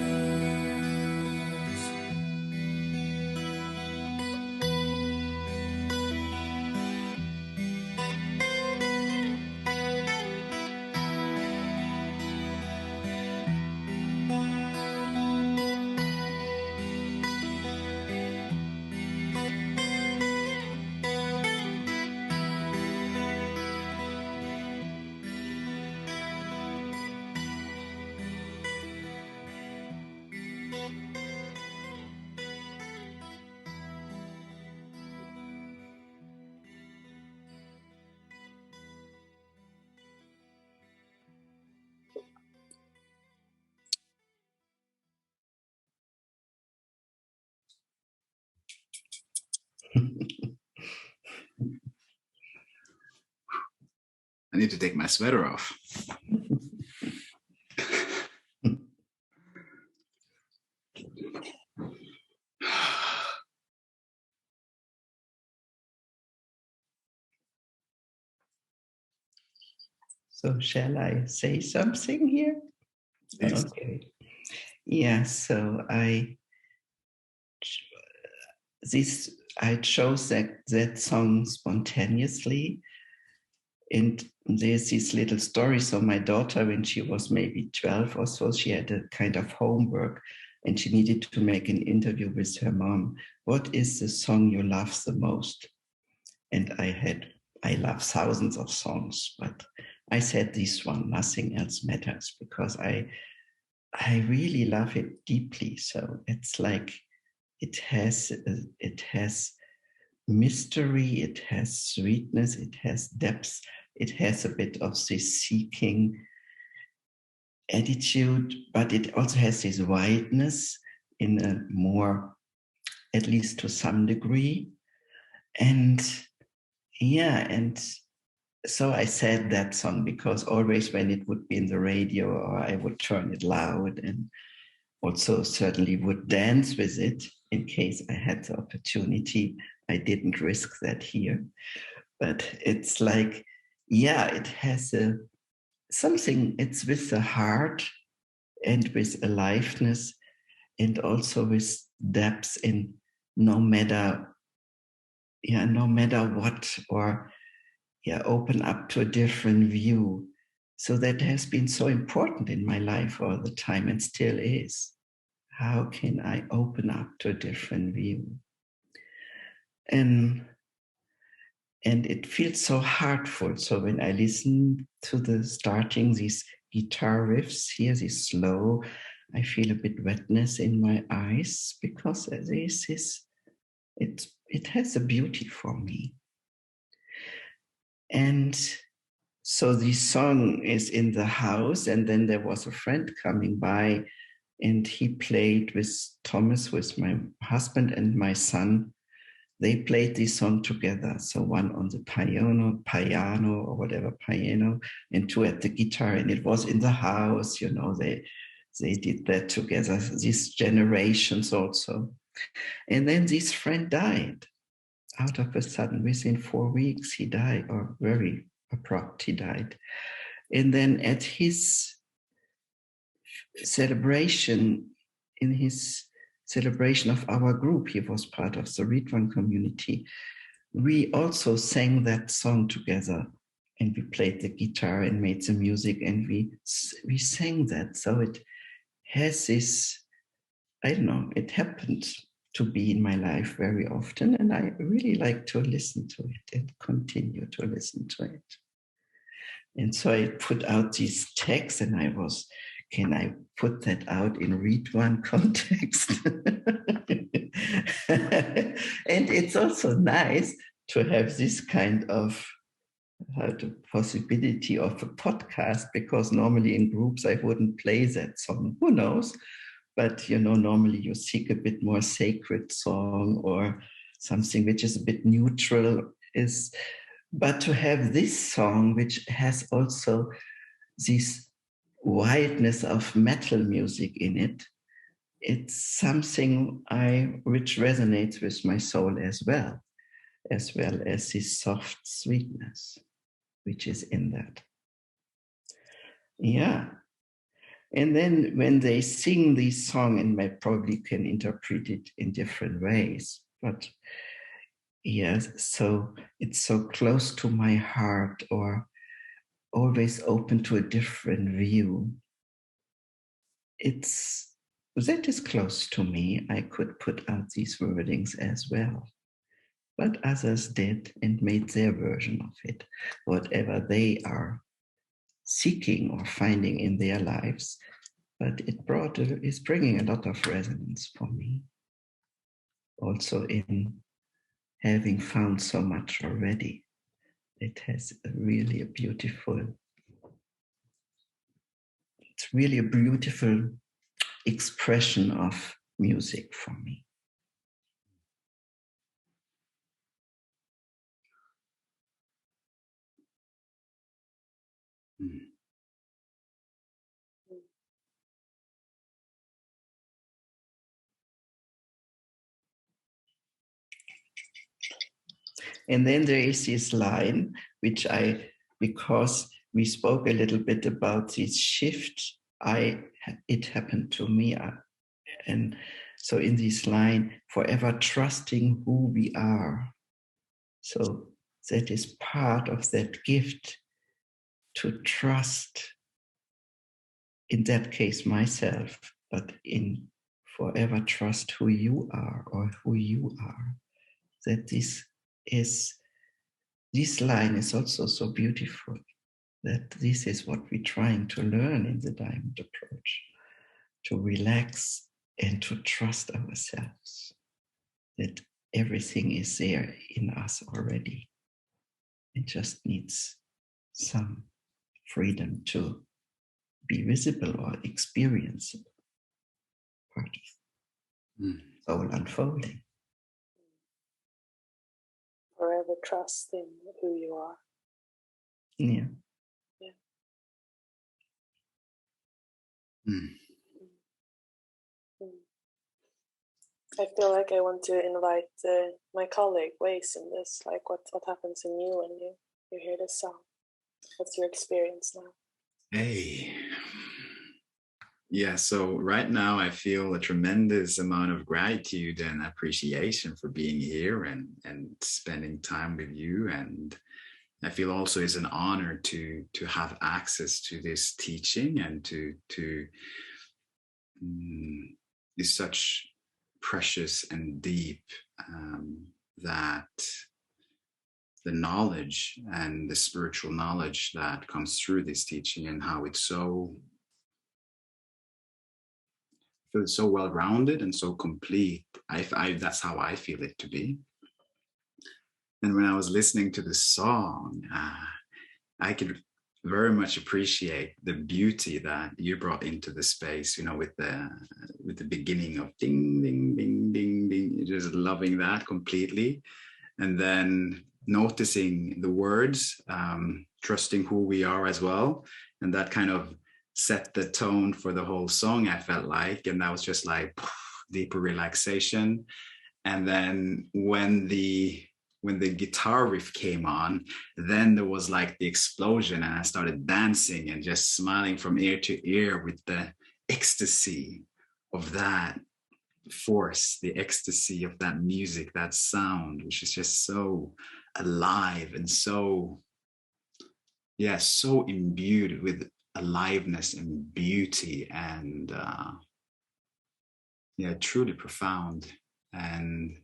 I need to take my sweater off. So shall I say something here? Please. Okay. Yeah, so I chose that song spontaneously. And there's this little story. So my daughter, when she was maybe 12 or so, she had a kind of homework and she needed to make an interview with her mom. What is the song you love the most? And I love thousands of songs, but I said this one, Nothing Else Matters, because I really love it deeply. So it's like it has mystery, it has sweetness, it has depth, it has a bit of this seeking attitude, but it also has this wideness in a more, at least to some degree. And yeah, and so I said that song because always when it would be in the radio or I would turn it loud and also certainly would dance with it in case I had the opportunity. I didn't risk that here. But it's like, yeah, it has something, it's with the heart and with aliveness and also with depth in no matter what, or open up to a different view. So that has been so important in my life all the time and still is. How can I open up to a different view? And it feels so heartful. So when I listen to the starting, these guitar riffs here, this slow, I feel a bit wetness in my eyes because there's this it has a beauty for me. And so the song is in the house, and then there was a friend coming by, and he played with Thomas, with my husband and my son. They played this song together. So one on the piano or whatever, piano, and two at the guitar. And it was in the house, they did that together, these generations also. And then this friend died. Out of a sudden, within 4 weeks, he died, or very abrupt, he died. And then at his celebration, in his celebration of our group, he was part of the Ritwan community, we also sang that song together, and we played the guitar and made the music, and we sang that. So it has this, I don't know, it happened to be in my life very often, and I really like to listen to it and continue to listen to it. And so I put out these texts, and can I put that out in Ritwan context? And it's also nice to have this kind of the possibility of a podcast, because normally in groups I wouldn't play that song. Who knows? But normally you seek a bit more sacred song or something which is a bit neutral. But to have this song, which has also this wildness of metal music in it, it's something which resonates with my soul as well as this soft sweetness which is in that. Yeah. And then when they sing this song, and I probably can interpret it in different ways, but yes, so it's so close to my heart, or always open to a different view. That is close to me. I could put out these wordings as well. But others did and made their version of it, whatever they are seeking or finding in their lives. But is bringing a lot of resonance for me. Also in having found so much already. It has it's really a beautiful expression of music for me. And then there is this line, which because we spoke a little bit about this shift, it happened to me. And so in this line, forever trusting who we are. So that is part of that gift, to trust, in that case, myself, but in forever trust who you are, or who you are. That this line is also so beautiful, that this is what we're trying to learn in the diamond approach, to relax and to trust ourselves, that everything is there in us already. It just needs some freedom to be visible or experienceable, part of soul unfolding. Forever trusting who you are. Yeah. Yeah. I feel like I want to invite my colleague Waze in this. Like, what happens in you when you hear this song? What's your experience now? Hey. Yeah, so right now I feel a tremendous amount of gratitude and appreciation for being here and spending time with you. And I feel also it's an honor to have access to this teaching, and to is such precious and deep, that the knowledge and the spiritual knowledge that comes through this teaching, and how it's so feel so well-rounded and so complete. That's how I feel it to be. And when I was listening to the song, I could very much appreciate the beauty that you brought into the space, you know, with the beginning of ding, ding, ding, ding, ding, just loving that completely. And then noticing the words, trusting who we are as well. And that kind of set the tone for the whole song, I felt like. And that was just like deeper relaxation. And then when the guitar riff came on, then there was like the explosion, and I started dancing and just smiling from ear to ear with the ecstasy of that force, the ecstasy of that music, that sound, which is just so alive and so, yeah, so imbued with aliveness and beauty, and yeah, truly profound. And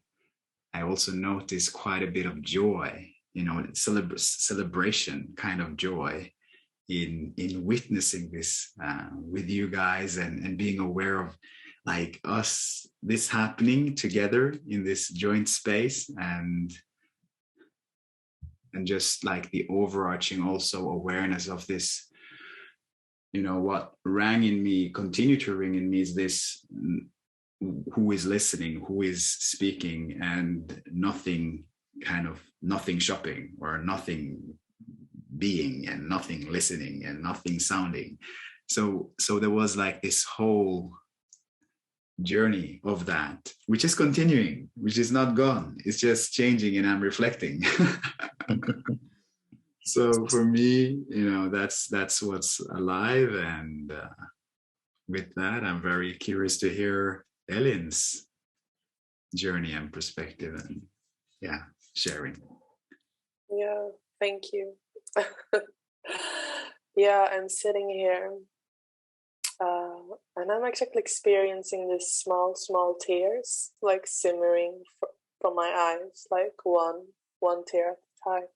I also noticed quite a bit of joy, you know, celebration kind of joy in witnessing this with you guys, and being aware of like us, this happening together in this joint space, and just like the overarching also awareness of this, you know, what rang in me, continue to ring in me, is this: who is listening, who is speaking, and nothing shopping, or nothing being, and nothing listening, and nothing sounding. So there was like this whole journey of that, which is continuing, which is not gone. It's just changing, and I'm reflecting. So for me, you know, that's what's alive. And with that, I'm very curious to hear Ellin's journey and perspective, and yeah, sharing. Yeah, thank you. Yeah, I'm sitting here, and I'm actually experiencing these small tears, like simmering from my eyes, like one tear at a time.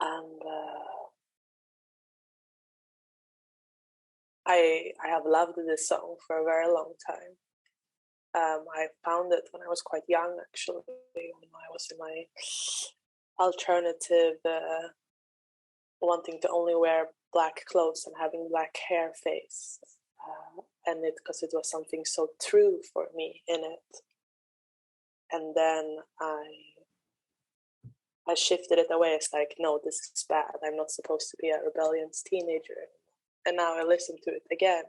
And I have loved this song for a very long time. I found it when I was quite young, actually, when I was in my alternative, wanting to only wear black clothes and having black hair phase. And because it was something so true for me in it. And then I shifted it away. It's like, no, this is bad. I'm not supposed to be a rebellious teenager. And now I listen to it again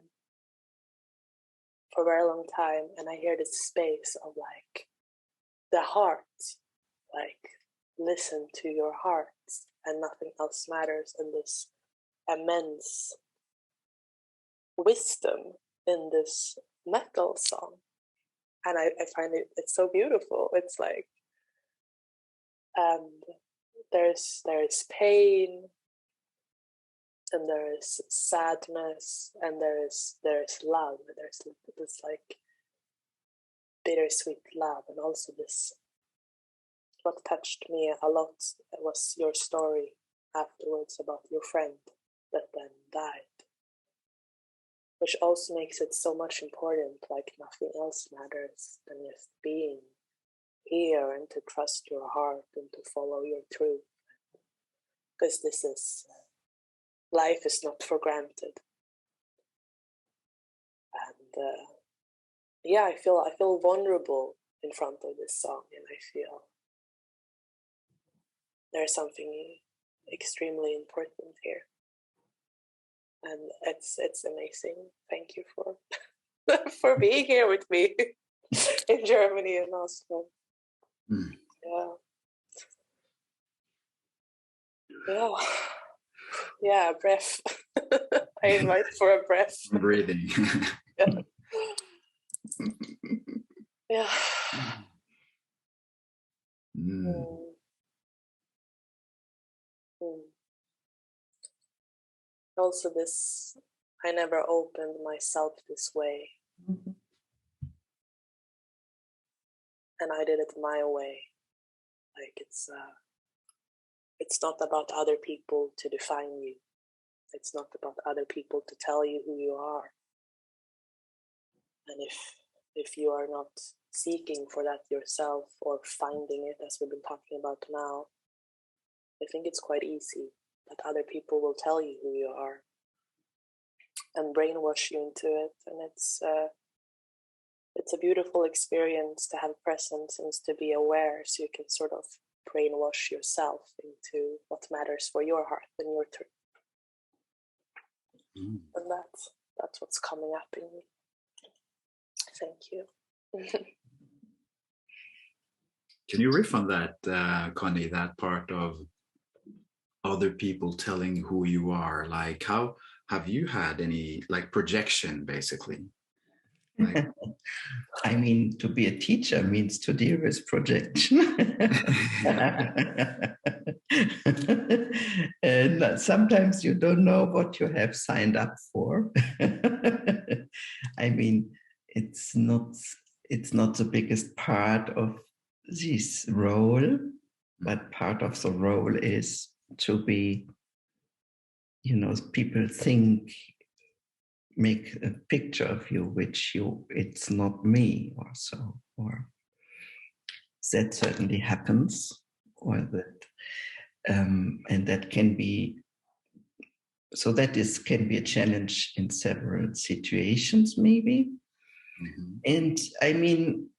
for a very long time, and I hear this space of like the heart, like listen to your heart, and nothing else matters, and this immense wisdom in this metal song. And I find it's so beautiful. It's like, and there's pain, and there is sadness, and there is love. There's this like bittersweet love, and also this. What touched me a lot was your story afterwards about your friend that then died, which also makes it so much important. Like nothing else matters than just being here, and to trust your heart, and to follow your truth, because this is. Life is not for granted, and yeah, I feel vulnerable in front of this song, and I feel there's something extremely important here, and it's amazing. Thank you for for being here with me in Germany and Oslo. Yeah, a breath. I invite for a breath. Breathing. Yeah. Also, this, I never opened myself this way. And I did it my way. Like it's not about other people to define you. It's not about other people to tell you who you are. And if you are not seeking for that yourself or finding it, as we've been talking about now, I think it's quite easy that other people will tell you who you are and brainwash you into it. And it's a beautiful experience to have presence and to be aware, so you can sort of brainwash yourself into what matters for your heart and your truth. And that's what's coming up in me. Thank you. Can you riff on that, Konnie, that part of other people telling who you are? Like, how have you had any like projection, basically? Like... I mean, to be a teacher means to deal with projection. And sometimes you don't know what you have signed up for. I mean, it's not the biggest part of this role, but part of the role is to be, people make a picture of you, which it's not me, or so, or that certainly happens, or that, and that can be, so that can be a challenge in several situations, maybe. Mm-hmm. And I mean,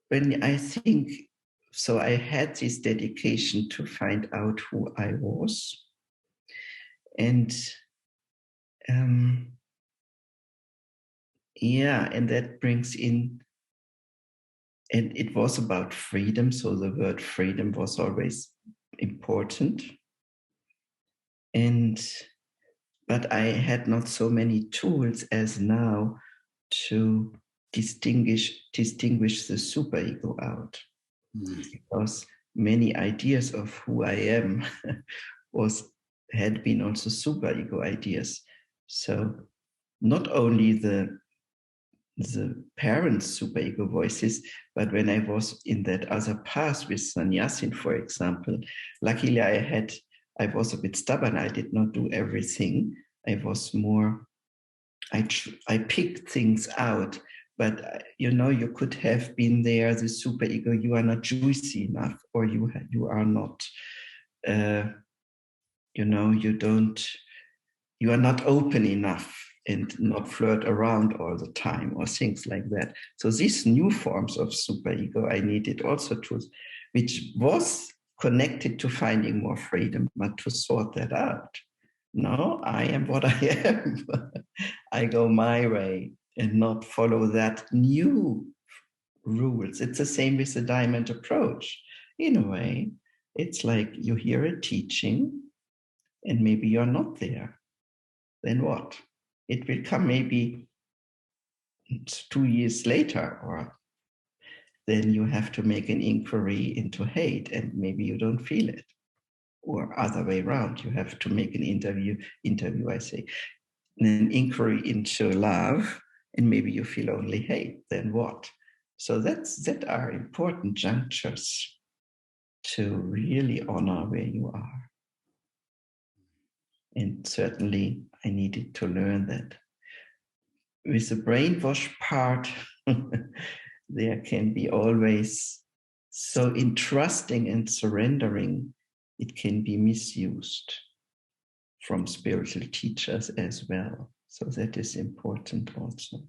when I think, so I had this dedication to find out who I was, and and that brings in, and it was about freedom, so the word freedom was always important. But I had not so many tools as now to distinguish the superego out, because many ideas of who I am had been also superego ideas. So not only the parents' superego voices, but when I was in that other path with Sannyasin, for example, luckily I was a bit stubborn. I did not do everything. I was more, I picked things out, but you could have been there, the superego, you are not juicy enough, or you are not, you are not open enough and not flirt around all the time, or things like that. So these new forms of superego I needed also which was connected to finding more freedom, but to sort that out. No, I am what I am. I go my way and not follow that new rules. It's the same with the diamond approach. In a way, it's like you hear a teaching and maybe you're not there. Then what? It will come maybe 2 years later, or then you have to make an inquiry into hate and maybe you don't feel it. Or other way around, you have to make an an inquiry into love, and maybe you feel only hate. Then what? So that are important junctures to really honor where you are. And certainly I needed to learn that. With the brainwash part, there can be always, so in trusting and surrendering, it can be misused from spiritual teachers as well. So that is important also.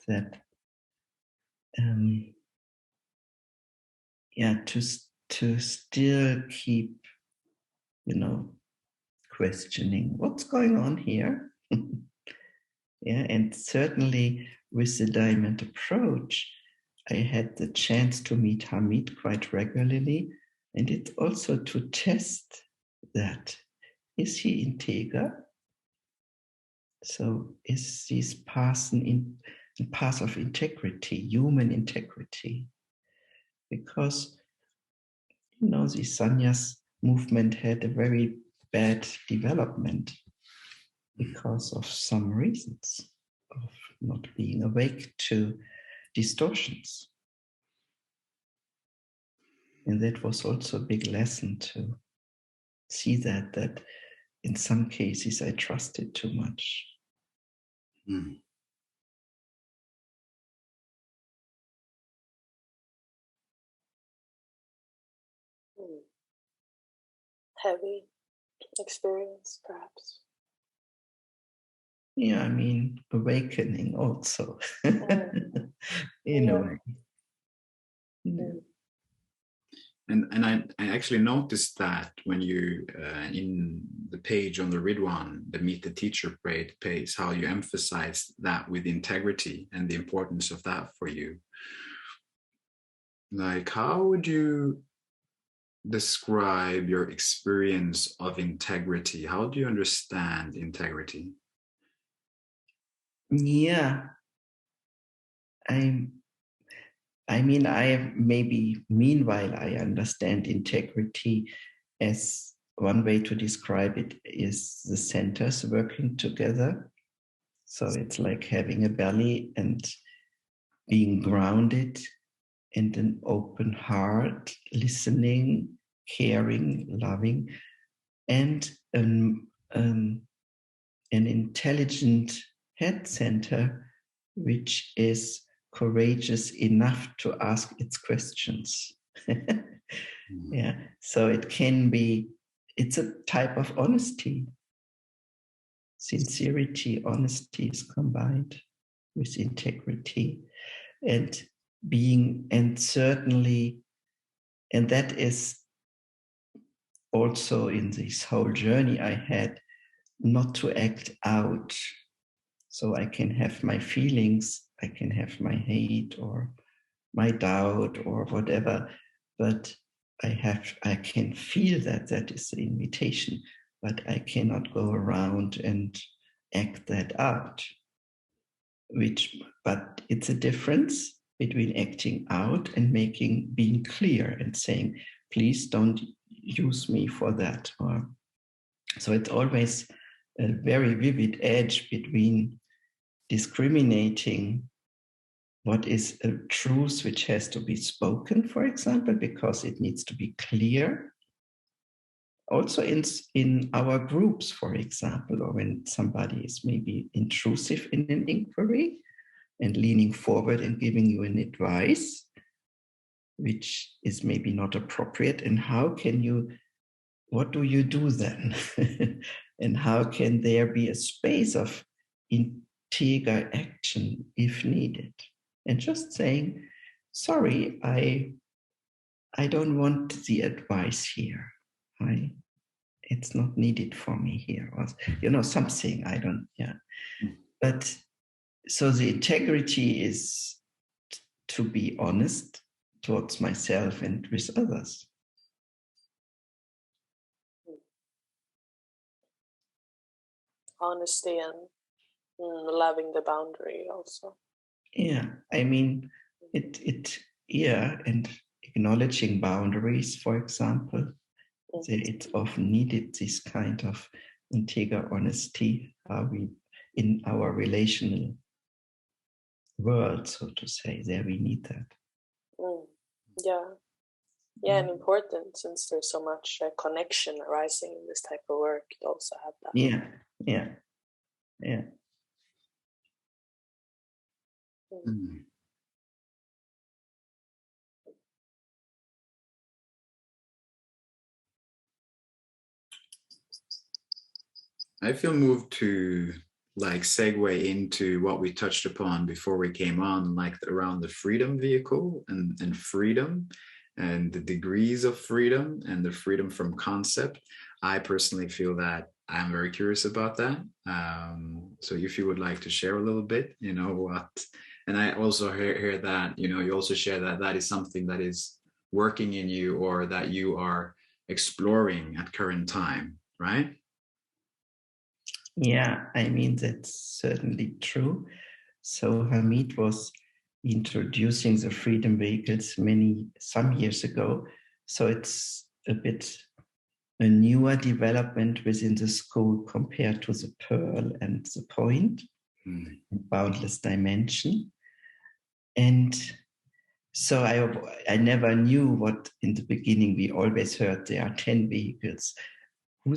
That, to still keep, questioning what's going on here. And certainly with the diamond approach, I had the chance to meet Hamid quite regularly, and it's also to test that. Is he integer? So is this person in path of integrity, human integrity? Because, the sannyas movement had a very bad development because of some reasons of not being awake to distortions. And that was also a big lesson to see that in some cases I trusted too much. Mm. Heavy experience, perhaps. Yeah, I mean, awakening also, in a way. Yeah. And I actually noticed that when you in the page on the Ridwan, the Meet the Teacher page, how you emphasize that with integrity and the importance of that for you. Like, how would you describe your experience of integrity? How do you understand integrity? Yeah, I mean, meanwhile, I understand integrity as one way to describe it is the centers working together. So it's like having a belly and being grounded and an open heart, listening, caring, loving, and an intelligent head center, which is courageous enough to ask its questions. Yeah, so it's a type of honesty. Sincerity, honesty is combined with integrity and certainly, and that is also in this whole journey I had, not to act out. So I can have my feelings, I can have my hate or my doubt or whatever, but I can feel that is the invitation, but I cannot go around and act that out. But it's a difference between acting out and being clear and saying, please don't use me for that. So it's always a very vivid edge between discriminating what is a truth which has to be spoken, for example, because it needs to be clear. Also in our groups, for example, or when somebody is maybe intrusive in an inquiry and leaning forward and giving you an advice, which is maybe not appropriate. And what do you do then? And how can there be a space of integer action if needed? And just saying, sorry, I don't want the advice here. It's not needed for me here. Or, something I don't, yeah. But so the integrity is to be honest towards myself and with others. Honesty and loving the boundary also. Yeah, I mean, and acknowledging boundaries, for example, it's often needed, this kind of integer honesty, in our relational world, so to say, there we need that. Yeah, and important, since there's so much connection arising in this type of work, you also have that. Yeah. I feel moved to segue into what we touched upon before we came on, around the freedom vehicle and freedom and the degrees of freedom and the freedom from concept. I personally feel that I'm very curious about that. So if you would like to share a little bit, what, and I also hear that, you also share that is something that is working in you or that you are exploring at current time, right? Yeah, I mean, that's certainly true. So Hamid was introducing the freedom vehicles some years ago. So it's a bit a newer development within the school compared to the Pearl and the Point, boundless dimension. And so I never knew what in the beginning we always heard there are 10 vehicles. Who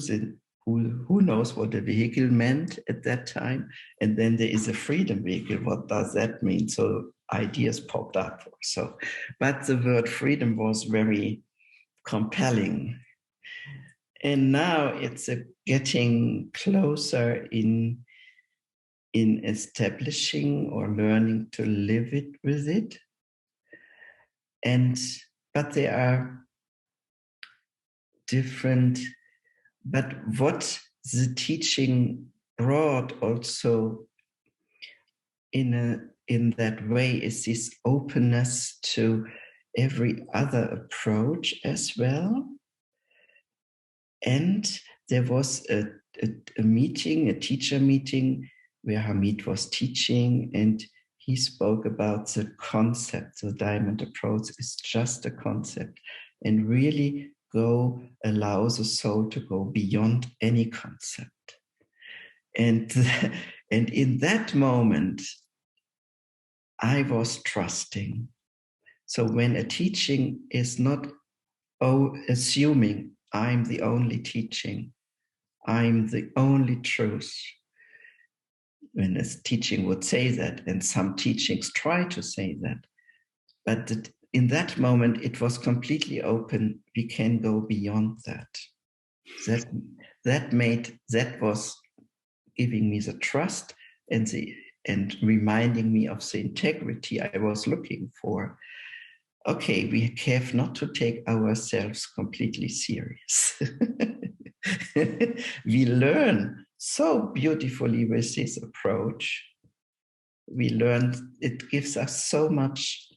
who knows what a vehicle meant at that time? And then there is a freedom vehicle. What does that mean? So ideas popped up. So, but the word freedom was very compelling. And now it's getting closer in establishing or learning to live it with it. But there are different, but what the teaching brought also in that way is this openness to every other approach as well. And there was a meeting, a teacher meeting, where Hamid was teaching, and he spoke about the concept. The diamond approach is just a concept, and really allow the soul to go beyond any concept. And in that moment, I was trusting. So when a teaching is not assuming I'm the only teaching, I'm the only truth. When a teaching would say that, and some teachings try to say that, but in that moment, it was completely open. We can go beyond that. That was giving me the trust and reminding me of the integrity I was looking for. Okay, we have not to take ourselves completely serious. We learn so beautifully with this approach. We learn, it gives us so much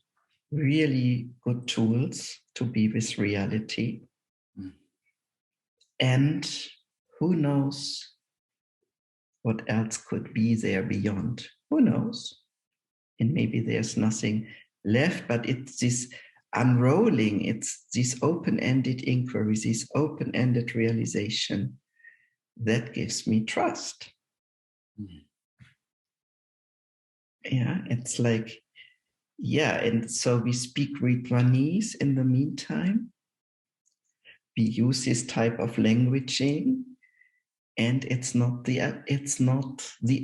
really good tools to be with reality. Mm. And who knows what else could be there beyond? Who knows? And maybe there's nothing left, but it's this unrolling, it's this open-ended inquiry, this open-ended realization that gives me trust. Mm. Yeah, it's like, yeah, and so we speak Ritwanese in the meantime. We use this type of languaging, and it's not the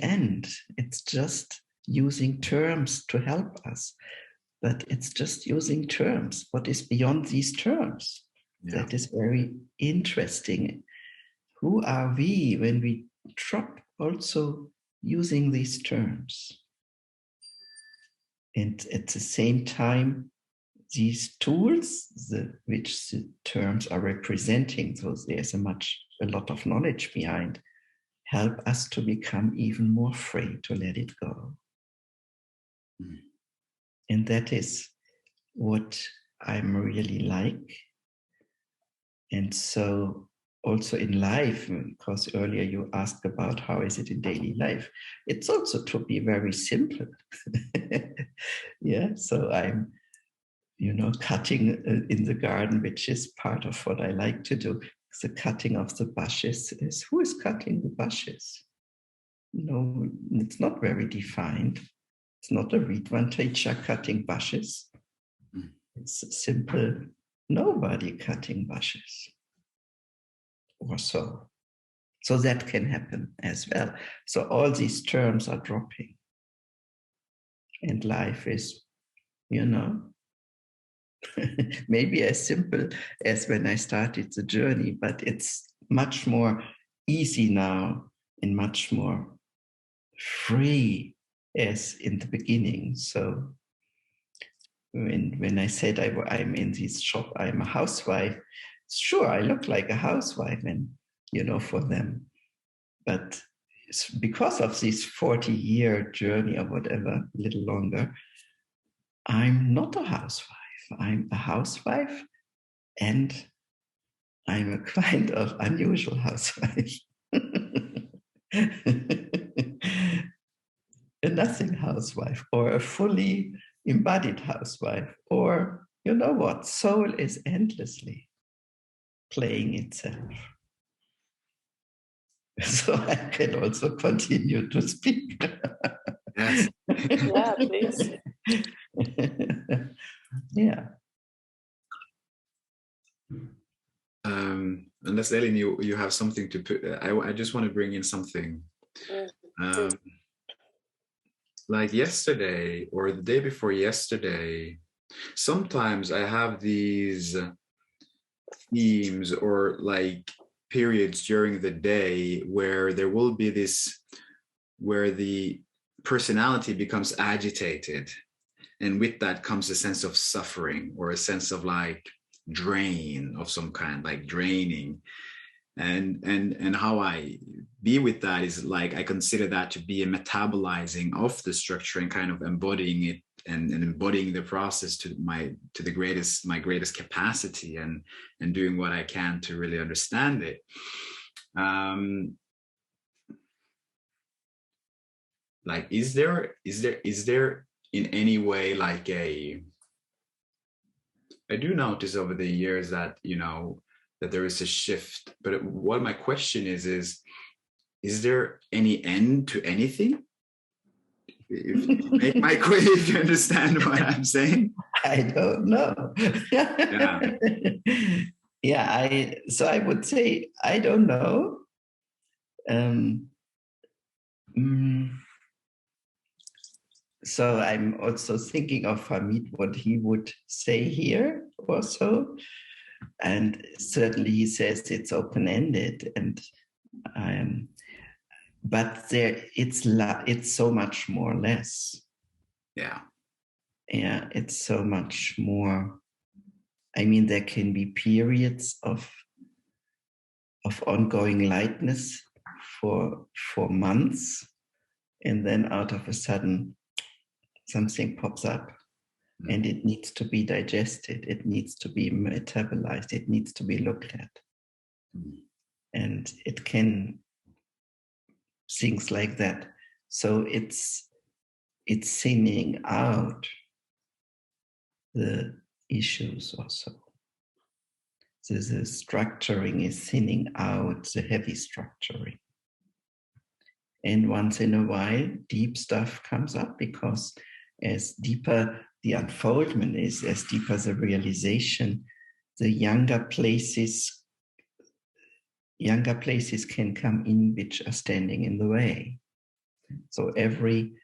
end. It's just using terms to help us. But it's just using terms. What is beyond these terms? Yeah. That is very interesting. Who are we when we drop also using these terms? And at the same time, these tools, which the terms are representing, so there's a lot of knowledge behind, help us to become even more free to let it go. Mm. And that is what I'm really like. And so also in life, because earlier you asked about how is it in daily life, it's also to be very simple. Yeah, so I'm, cutting in the garden, which is part of what I like to do. The cutting of the bushes is, who is cutting the bushes? It's not very defined. It's not a Ritwan teacher cutting bushes. Mm. It's a simple nobody cutting bushes or so. So that can happen as well. So all these terms are dropping. And life is, maybe as simple as when I started the journey, but it's much more easy now and much more free as in the beginning. So when I said I'm in this shop, I'm a housewife, sure, I look like a housewife and, for them. But because of this 40-year journey or whatever, a little longer, I'm not a housewife. I'm a housewife and I'm a kind of unusual housewife. A nothing housewife or a fully embodied housewife, or soul is endlessly playing itself. So I can also continue to speak. Yes. Yeah, please. Yeah. unless Elin, you have something to put, I just want to bring in something. Like yesterday or the day before yesterday, sometimes I have these themes or like periods during the day where there will be this, where the personality becomes agitated. And with that comes a sense of suffering or a sense of like drain of some kind, like draining. And how I be with that is like, I consider that to be a metabolizing of the structure and kind of embodying it and embodying the process to my greatest capacity and doing what I can to really understand it. Like, is there in any way like I do notice over the years that, you know, that there is a shift, but what my question is there any end to anything? If you understand what I'm saying? I don't know. Yeah. I would say, I don't know. So I'm also thinking of Hamid, what he would say here also. And certainly he says it's open-ended, and but it's so much more or less. Yeah, it's so much more. I mean, there can be periods of ongoing lightness for months, and then out of a sudden something pops up. And it needs to be digested. It needs to be metabolized. It needs to be looked at. And it can, things like that. So it's thinning out the issues also. So the structuring is thinning out, the heavy structuring. And once in a while, deep stuff comes up, because as deeper the unfoldment is, as deeper the realization, the younger places can come in which are standing in the way. So every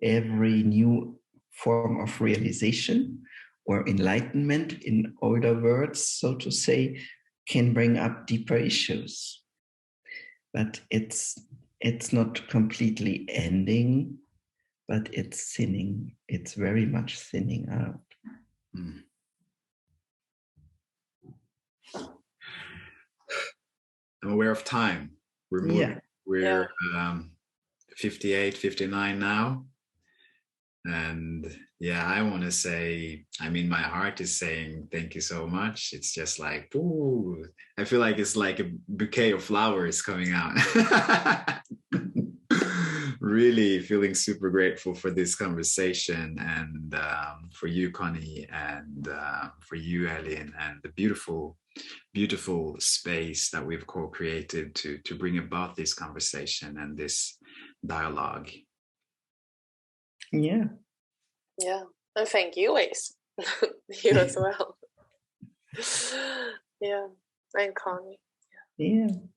new form of realization or enlightenment, in older words, so to say, can bring up deeper issues. But it's not completely ending, but it's thinning. It's very much thinning out. I'm aware of time. We're moving. We're 58, 59 now. And yeah, I want to say, I mean, my heart is saying thank you so much. It's just like, ooh, I feel like it's like a bouquet of flowers coming out. Really feeling super grateful for this conversation, and for you, Konnie, and for you, Elin, and the beautiful space that we've co-created to bring about this conversation and this dialogue. Yeah, and thank you, Ace. You as well. Yeah, and Konnie.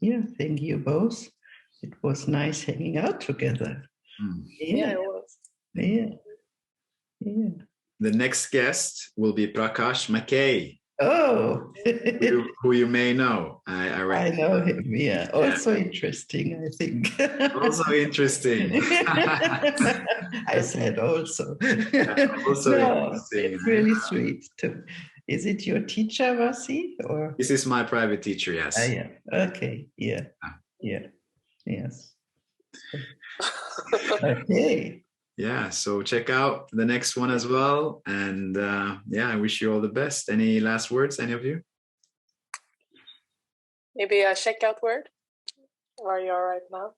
Yeah, thank you both. It was nice hanging out together. Yeah, it was. Yeah. The next guest will be Prakash McKay. Oh, who you may know. I know him. Yeah, also interesting, I think. Also interesting. I said also. Also no, interesting. it's really sweet. Is it your teacher, Vasi? Or this is my private teacher? Yes. Yeah. Okay. Yeah. Yes. Okay. Yeah, so check out the next one as well. And I wish you all the best. Any last words, any of you? Maybe a checkout word? Or are you all right now?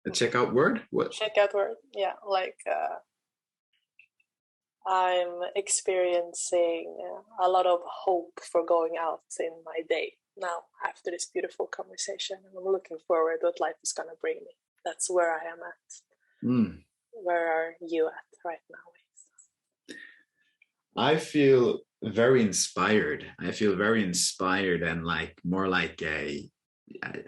A checkout word? What? Checkout word, yeah. Like I'm experiencing a lot of hope for going out in my day now after this beautiful conversation. I'm looking forward to what life is going to bring me. That's where I am at. Where are you at right now? I feel very inspired. I feel very inspired and like more like I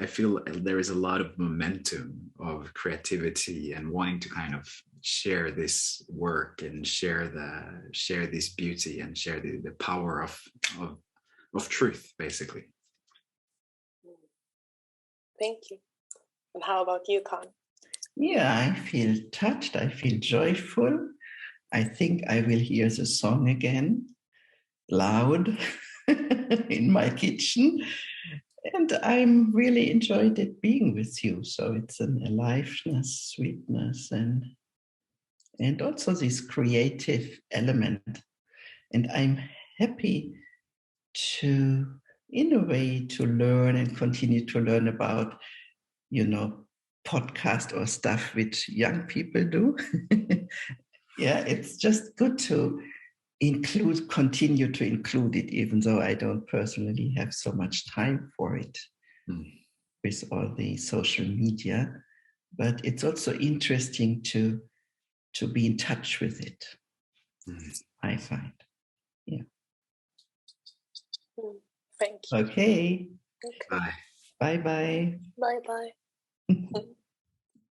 feel there is a lot of momentum of creativity and wanting to kind of share this work and share this beauty and share the power of truth, basically. Thank you. And how about you, Con? Yeah, I feel touched. I feel joyful. I think I will hear the song again, loud, in my kitchen. And I'm really enjoyed it being with you. So it's an aliveness, sweetness, and also this creative element. And I'm happy to, in a way, to learn and continue to learn about, podcast or stuff which young people do. Yeah, it's just good to continue to include it, even though I don't personally have so much time for it with all the social media. But it's also interesting to be in touch with it, I find. Yeah. Thank you. Okay. Okay. Bye. Bye-bye. Bye-bye.